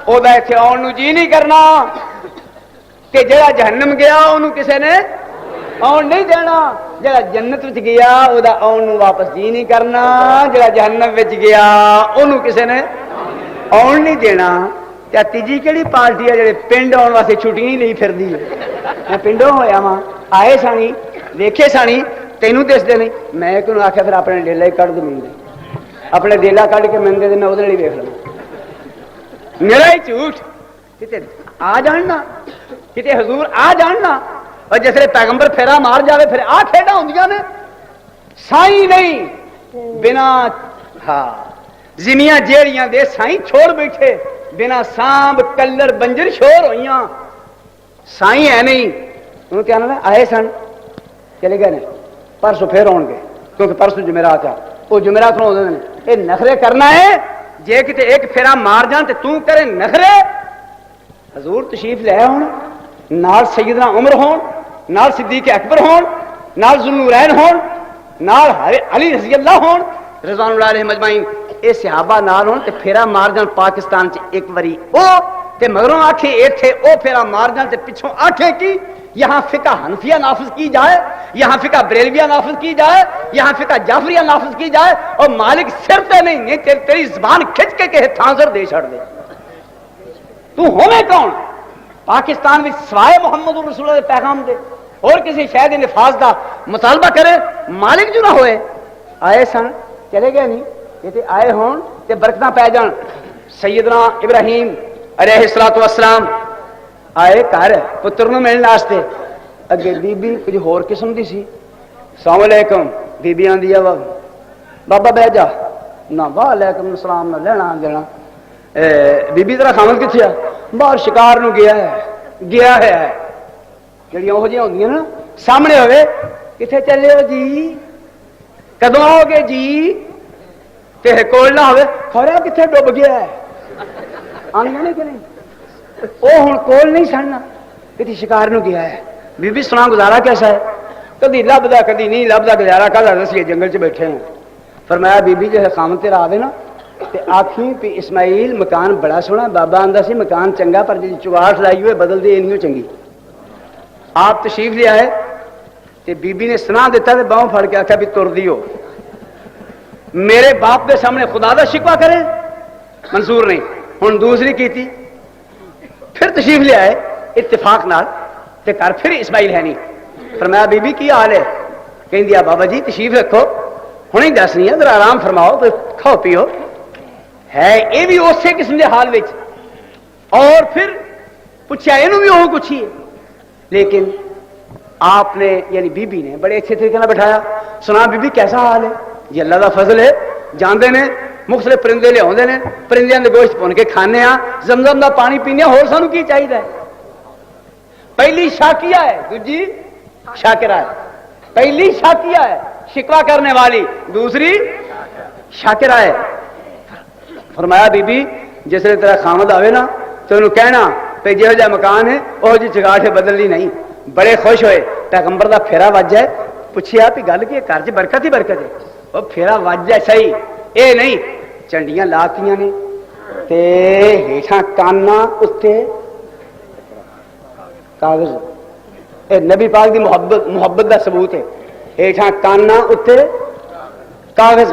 او دا ایتھے آن نو جی نہیں کرنا کہ جیڑا جہنم گیا انہوں کسے نے آن نہیں دینا جیڑا جنت وچ گیا او دا آن نو واپس جی نہیں کرنا جیڑا جہنم وچ گیا انہوں کسے نے آن نہیں دینا کیا تیجی کیڑی پارٹی ہے جڑے پنڈ آن واسطے چھٹی نہیں لئی پھردی میں پنڈوں ہویا وا آئے سانی ویکھے سانی تینوں دسدے نہیں میں کیوں آکھیا پھر اپنے ڈیلا ہی کڈ دے اپنے ڈیلا کڈ کے مندے تے میں اودے نال ہی ویکھ لواں میرا ہی جھوٹ کتے آ جاننا کتے حضور آ جاننا اور جسے پیغمبر پھیرا مار جاوے پھر آ کھیڈاں ہوندیاں نے سائیں نہیں بنا ہاں زمیاں جیڑیاں دے سائیں چھوڑ بیٹھے بنا سانب کلر بنجر شور ہوئیاں سائیں ہے نہیں انہوں کیا نام ہے آئے سن چلے گئے نہیں پرسوں پھر آن گے کیونکہ پرسوں جمعرات آ وہ جمعرات نو ہوندے نے اے نخرے کرنا ہے جے کتے ایک پھیرا مار جان تے تو کرے نخرے حضور تشریف لے ہون نال سیدنا عمر ہون نال صدیق اکبر ہون نال ذوالنورین ہون نال علی رضی اللہ ہون رضوان اللہ علیہ مجمعین اے صحابہ نال ہون تے پھیرا مار جان پاکستان چ ایک واری او تے مگروں آکھے ایتھے او پھیرا مار جان تے پچھوں آکھے کی یہاں فقہ حنفیہ نافذ کی جائے یہاں فقہ بریلویہ نافذ کی جائے یہاں فقہ جعفریہ نافذ کی جائے اور مالک سر تے نہیں تیری زبان کھچ کے کہ تھانزر دے چھڑ دے تو ہوے کون پاکستان میں سوائے محمد رسول اللہ پیغام دے اور کسی شاید نفاذ دا مطالبہ کرے مالک جو نہ ہوئے آئے سن چلے گئے نہیں یہ تے آئے ہون تے برکتاں پہ جان سیدنا ابراہیم علیہ الصلوۃ والسلام آئے گھر پتر نو ملن واسطے اگے بی بی کچھ ہور قسم دی سی السلام علیکم بی بی آندی ہے بابا بہ جا نہ وعلیکم السلام نہ لینا دینا بی بی ذرا خامد کتھے ہے باہر شکار نو گیا ہے جڑیاں وہ جہاں ہوندیاں نا سامنے ہوئے کتھے چلے ہو جی کدوں آؤ گے جی تے کول نہ ہوئے کھورا کتھے ڈوب گیا ہے آنیاں نہیں کہ نہیں وہ ہوں کول نہیں سننا کتنی شکار نو گیا ہے بی بی سنا گزارا کیسا ہے کدی لبدا کدی نہیں لبدا گزارا کل دسی جنگل چ بیٹھے ہیں فرمایا بی بی جیسے خامن تیرا آوے نا تے آکھیں پی اسماعیل مکان بڑا سونا بابا آندا سی مکان چنگا پر جی چواٹ لائی ہوئے بدل دے نہیں چنگی آپ تشریف لے آئے تے بی بی نے سنا دیتا تے باؤں پھڑ کے آکھا بھی تر دیو میرے باپ کے سامنے خدا دا شکوہ کرے منظور نہیں ہن دوسری کیتی پھر تشریف لے آئے اتفاق نال تے کر پھر اسماعیل ہے نہیں فرمایا بی بی کی حال ہے کہیں دیا بابا جی تشریف رکھو ہوں ہی دس نہیں ہے ذرا آرام فرماؤ تو کھاؤ پیو ہے یہ بھی اسی قسم کے حال وچ اور پھر پوچھا یہ بھی وہ کچھ ہی ہے لیکن آپ نے یعنی بی بی نے بڑے اچھے طریقے سے بٹھایا سنا بی بی کیسا حال ہے جی اللہ کا فضل ہے جاندے نے مختلف پرندے لے آتے ہیں پرندے کے گوشت پون کے کھانے ہاں زمزم کا پانی پینے ہور سانو کی چاہیے پہلی شاکیہ ہے دوجی شاکرہ ہے پہلی شاکیہ ہے شکوا کرنے والی دوسری شاکرہ ہے فرمایا بی بی جس نے تیرا خامد آوے نا تو انہوں کہنا کہ جہو جا مکان ہے وہ جی چگاٹ ہے بدلنی نہیں بڑے خوش ہوئے پیغمبر دا پھیرا وج جائے پوچھیا کہ گل کی گھر چ برکت ہی برکت ہے وہ پھیرا وج جائے صحیح اے نہیں چنڈیاں لاتیاں نے تے ہیٹھاں کانا اتنے کاغذ اے نبی پاک دی محبت دا ثبوت ہے ہیٹھاں کانا اتنے کاغذ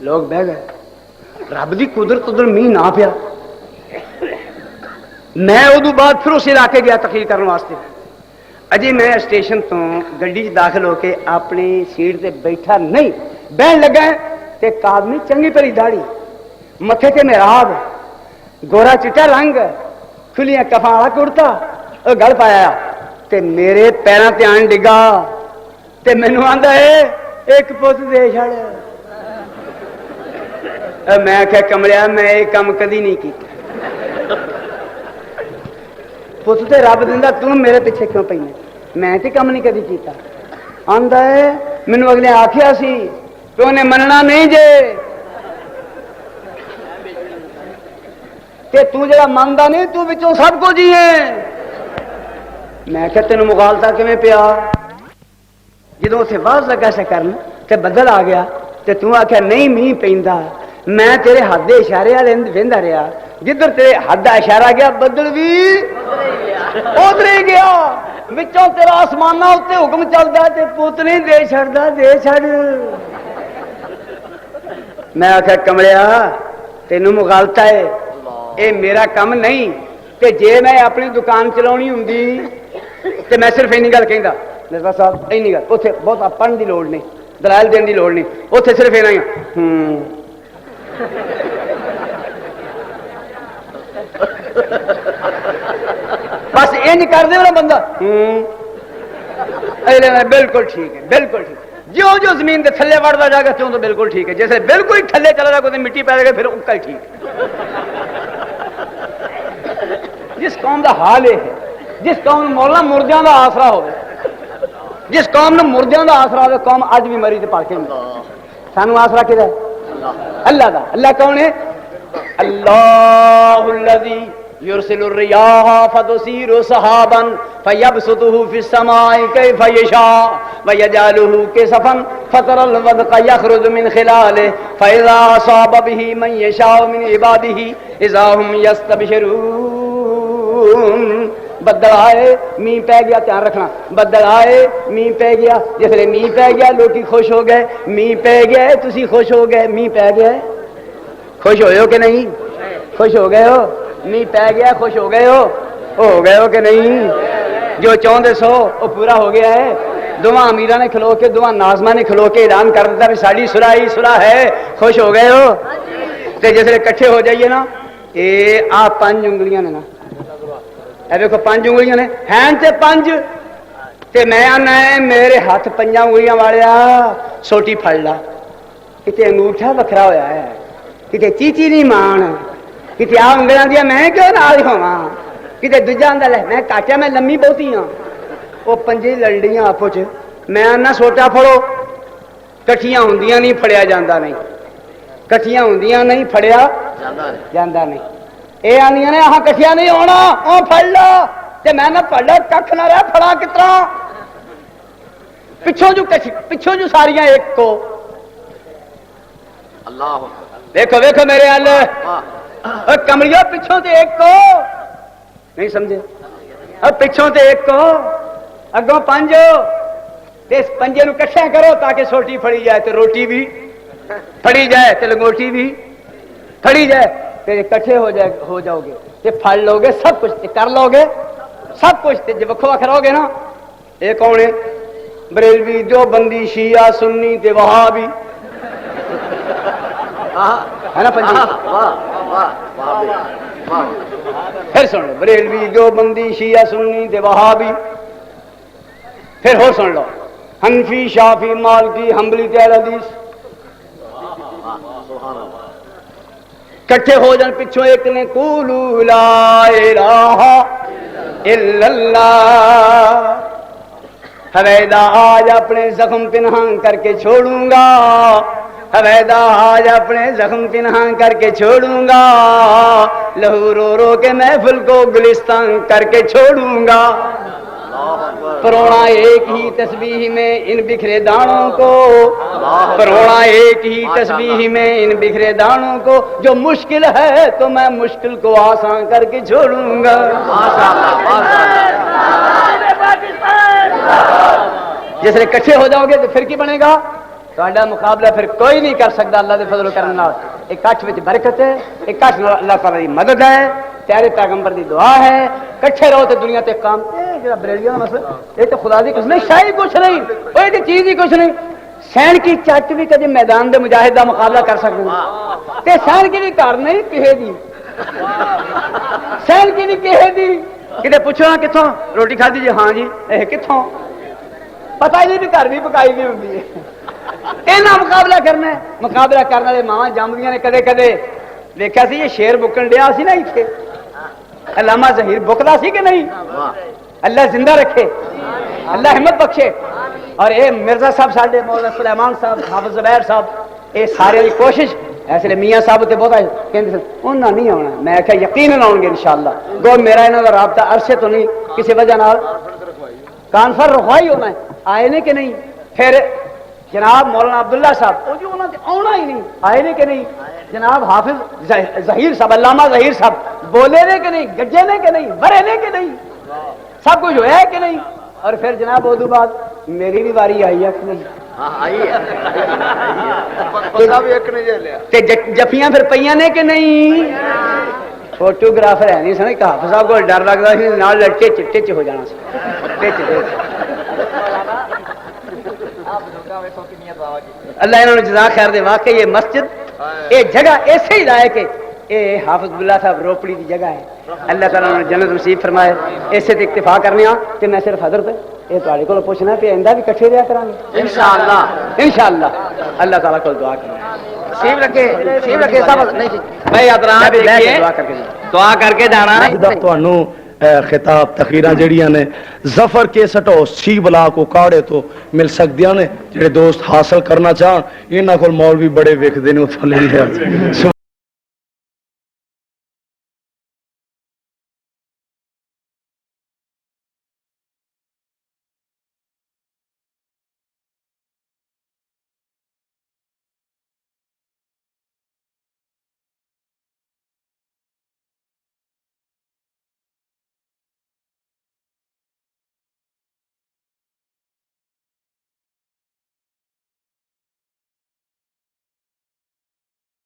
لوگ بہ گئے رب دی قدرت ادھر میہ نہ پیا میں ادو بعد پھر اس علاقے گیا تقریر کرنے واسطے اجے میں اسٹیشن تو گڈی داخل ہو کے اپنی سیٹ تے بیٹھا نہیں بہن لگا تے آدمی چنگی پری داڑھی متھے تے محراب گورا چٹا رنگ کھلیاں کفاں والا کرتا گل پایا تے میرے پیراں تے آن ڈگا تے مینوں آندا ہے ایک پوت دے چھڑ میں آخیا کملیا میں یہ کام کدی نہیں کیتا پت تے رب دیندا تو میرے پیچھے کیوں پئی میں تے کام نہیں کدی کیتا آندا ہے مینوں اگلے آکھیا سی کہ انہیں مننا نہیں جے تے تو جڑا مندا نہیں تو وچوں سب کچھ ہی ہے میں کہ تینوں مغالطہ کیویں پیا جدوں اتنے واز لگا سے کرن تے بدل آ گیا تے تو آکھیا نہیں میہ پیندا میں تیرے ہاتھ دے اشارے والے ویندا رہیا جدھر تیرے ہاتھ دا اشارہ گیا بدل بھی ادھر ہی گیا وچوں تیرا آسمانہ اتنے حکم چلدا تے پوت نہیں دے چھڑدا دے چھڑ میں آخیا کملیا تینوں مغالطہ ہے اے میرا کم نہیں کہ جے میں اپنی دکان چلاونی ہوندی تے میں صرف اینی گل کہندا مرزا صاحب اینی گل اوتھے بہت پڑھن دی لوڑ نہیں دلائل دین دی لوڑ نہیں اوتھے صرف اینا ہی بس انج کر دے والا بندہ بالکل ٹھیک ہے بالکل ٹھیک جو جو زمین کے تھلے وڑتا جائے گا تو بالکل ٹھیک ہے جیسے بالکل ہی تھلے چلا جائے گا تو مٹی پی جائے گا پھر اکا ہی ٹھیک ہے جس قوم کا حال یہ ہے جس قوم مولا مردیاں کا آسرا ہو جس قوم نے مردیاں کا آسرا ہو قوم اج بھی مری تو پڑھ کے سانو آسرا کہدا اللہ دا اللہ کون ہے اللہ الذی يرسل الرياح فتثير سحابا فيبسطه في السماء كيف يشاء ويجعله كسفا فترى الودق يخرج من خلاله فإذا أصاب به من يشاء من عباده إذا هم يستبشرون بدل آئے می پہ گیا دھیان رکھنا بدل آئے می پہ گیا جس لئے می پہ گیا لوگ خوش ہو گئے می پہ گیا تسی خوش ہو گئے می پہ گیا خوش ہوئے ہو کہ نہیں خوش ہو گئے ہو می پہ گیا خوش ہو گئے ہو کہ نہیں جو چاہتے سو وہ پورا ہو گیا ہے دواں امیرہ نے کھلو کے دواں ناظمہ نے کھلو کے اعلان کر دیتا بھی ساڑی صلح ہی صلح ہے خوش ہو گئے ہو تے جس لئے کٹھے ہو جائیے نا اے آپ 5 انگلیاں نے نا اے دیکھو 5 انگلیاں نے ہیں تے 5 تے میں آنا ہے میرے ہاتھ 5 انگلیاں والیا سوٹی پھڑ لا کتے انگوٹھا وکھرا ہویا ہے کتے چیچی نہیں مان کتے آ انگلیاں دیا میں کیوں نال ہوواں کتے دوجا آندا لے میں کاٹیا میں لمبی بہتی ہاں وہ 5 لڑڑیاں آپو چ میں آنا سوٹا پھڑو کٹھیاں ہوندیاں نہیں پھڑیا جاندا نہیں کٹھیاں ہوندیاں نہیں پھڑیا جاندا نہیں اے آندیاں نے آہاں کٹھیاں نہیں ہونا او پھڑ لو تے میں نہ پھڑ لو ککھ نہ رہا پھڑا کتنا پچھوں جو ساریاں ایک کو اللہ دیکھو دیکھو میرے حال کمریوں پچھوں تے ایک کو نہیں سمجھے پچھوں تے ایک کو اگوں 5 تے اس 5 نو کٹھے کرو تاکہ سوٹی پھڑی جائے تے روٹی بھی پھڑی جائے تے لنگوٹی بھی پھڑی جائے تے کٹھے ہو جاؤ گے تے پھڑ لو گے سب کچھ تے کر لو گے سب کچھ تے جب وکھو وکھ رہو گے نا یہ کون ہے بریلوی دیوبندی شیعہ سنی تے وہابی ہے نا پنجی پھر سن لو بریلوی دیوبندی شیعہ سنی تے وہابی پھر ہو سن لو حنفی شافی مالکی حنبلی تے اہل حدیث کٹھے ہو جان پچھوں ایک نے قولو لا الہ الا اللہ حویدہ آج اپنے زخم پنہان کر کے چھوڑوں گا حویدہ آج اپنے زخم پنہان کر کے چھوڑوں گا لہو رو رو کے محفل کو گلستان کر کے چھوڑوں گا پرونا ایک ہی تسبیح میں ان بکھرے دانوں کو پرونا ایک ہی تسبیح میں ان بکھرے دانوں کو جو مشکل ہے تو میں مشکل کو آسان کر کے چھوڑوں گا جیسے کٹھے ہو جاؤ گے تو پھر کی بنے گا ਤੁਹਾਡਾ ਮੁਕਾਬਲਾ ਫਿਰ ਕੋਈ ਨਹੀਂ ਕਰ ਸਕਦਾ ਅੱਲਾ ਦੇ ਫਜ਼ਲ ਕਰਮ ਨਾਲ। ਇਕੱਠ ਵਿੱਚ ਬਰਕਤ ਹੈ, ਇਕੱਠ ਨਾਲ ਅੱਲਾਹ ਤਾਲਾ ਦੀ ਮਦਦ ਹੈ, ਪਿਆਰੇ ਪੈਗੰਬਰ ਦੀ ਦੁਆ ਹੈ, ਇਕੱਠੇ ਰਹੋ ਤੇ ਦੁਨੀਆ ਤੇ ਕੰਮ। ਇਹ ਜਿਹੜਾ ਬਰੇਲੀਆਂ ਦਾ ਮਸਲਾ, ਇਹ ਤਾਂ ਖੁਦਾ ਦੀ ਕਸਮ ਨਹੀਂ, ਸ਼ਾਹੀ ਕੁਛ ਨਹੀਂ, ਕੋਈ ਤੇ ਚੀਜ਼ ਹੀ ਕੁਛ ਨਹੀਂ। ਸੈਨ ਕੀ ਚੱਟ ਵੀ ਕਦੇ ਮੈਦਾਨ ਦੇ ਮੁਜਾਹਿਦ ਦਾ ਮੁਕਾਬਲਾ ਕਰ ਸਕਦੇ ਨੇ, ਤੇ ਸੈਨ ਕੀ ਵੀ ਘਰ ਨਹੀਂ ਕਿਸੇ ਦੀ, ਸੈਨ ਕੀ ਵੀ ਕਿਸੇ ਦੀ। ਕਿਤੇ ਪੁੱਛਣਾ ਕਿੱਥੋਂ ਰੋਟੀ ਖਾਧੀ ਜੀ, ਹਾਂ ਜੀ। ਇਹ ਕਿੱਥੋਂ ਪਤਾ ਹੀ ਨਹੀਂ ਵੀ ਘਰ ਵੀ ਪਕਾਈ ਵੀ ਹੁੰਦੀ ਹੈ। ਇਹਨਾਂ ਮੁਕਾਬਲਾ ਕਰਨਾ ਹੈ। ਮੁਕਾਬਲਾ ਕਰਨ ਵਾਲੇ ਮਾਵਾਂ ਜੰਮਦੀਆਂ ਨੇ। ਕਦੇ ਕਦੇ ਵੇਖਿਆ ਸੀ ਇਹ ਸ਼ੇਰ ਬੁੱਕਣ ਡਿਆ ਸੀ ਨਾ ਇੱਥੇ, ਅਲਾਮਾ ਜ਼ਹੀਰ ਬੁਕਦਾ ਸੀ ਕਿ ਨਹੀਂ? ਅੱਲਾਹ ਜ਼ਿੰਦਾ ਰੱਖੇ, ਅੱਲਾਹ ਹਿੰਮਤ ਬਖਸ਼ੇ। اور اے مرزا صاحب ساڈے مولانا سلیمان صاحب حافظ زبیر صاحب اے سارے دی کوشش ایسے میاں صاحب تے بہت کہندے سن انہاں نہیں آنا، میں کہ یقیناً آؤں گے انشاءاللہ۔ گو میرا انہاں دا رابطہ عرصے تو نہیں کسی وجہ نال کانفر رخوائی ہونا ہے، آئے نے کہ نہیں؟ پھر جناب مولانا عبداللہ صاحب وہ جو انہاں تے آنا ہی نہیں، آئے نے کہ نہیں؟ جناب حافظ ظہیر صاحب علامہ ظہیر صاحب بولے نے کہ نہیں؟ گجے نے کہ نہیں؟ مرے نے کہ نہیں؟ سب کچھ ہوا ہے کہ نہیں؟ اور پھر جناب ادو بعد میری بھی واری آئی ہے کہ نہیں؟ جفیاں پھر پہ نے کہ نہیں؟ فوٹوگرافر ہے نہیں سن، حافظ صاحب کو ڈر لگتا سی نال ٹچ ٹچ ہو جانا سی، ٹچ اللہ انہوں نے جزا خیر دے۔ واقعی یہ مسجد یہ جگہ ایسے ہی لائق ہے، یہ حافظ بلا صاحب روپڑی کی جگہ ہے، اللہ تعالیٰ نے جنت نصیب فرمائے۔ اسے تے اکتفا کرنے ہاں کہ میں صرف حضرت یہ تھوڑے کو پوچھنا پہ آئندہ بھی کٹھے رہا کریں گے انشاءاللہ، انشاءاللہ اللہ تعالیٰ کو دعا کریں۔ سیب رکھے سب نہیں جی بھائی ادران دیکھیے دعا کر کے جانا۔ تانوں خطاب تقریراں جڑیاں نے ظفر کے سٹو سی بلا کو کاڑے تو مل سکدیاں نے، جڑے دوست حاصل کرنا چاہن انہاں کول مولوی بڑے ویکھدے نے اتھوں لے لے۔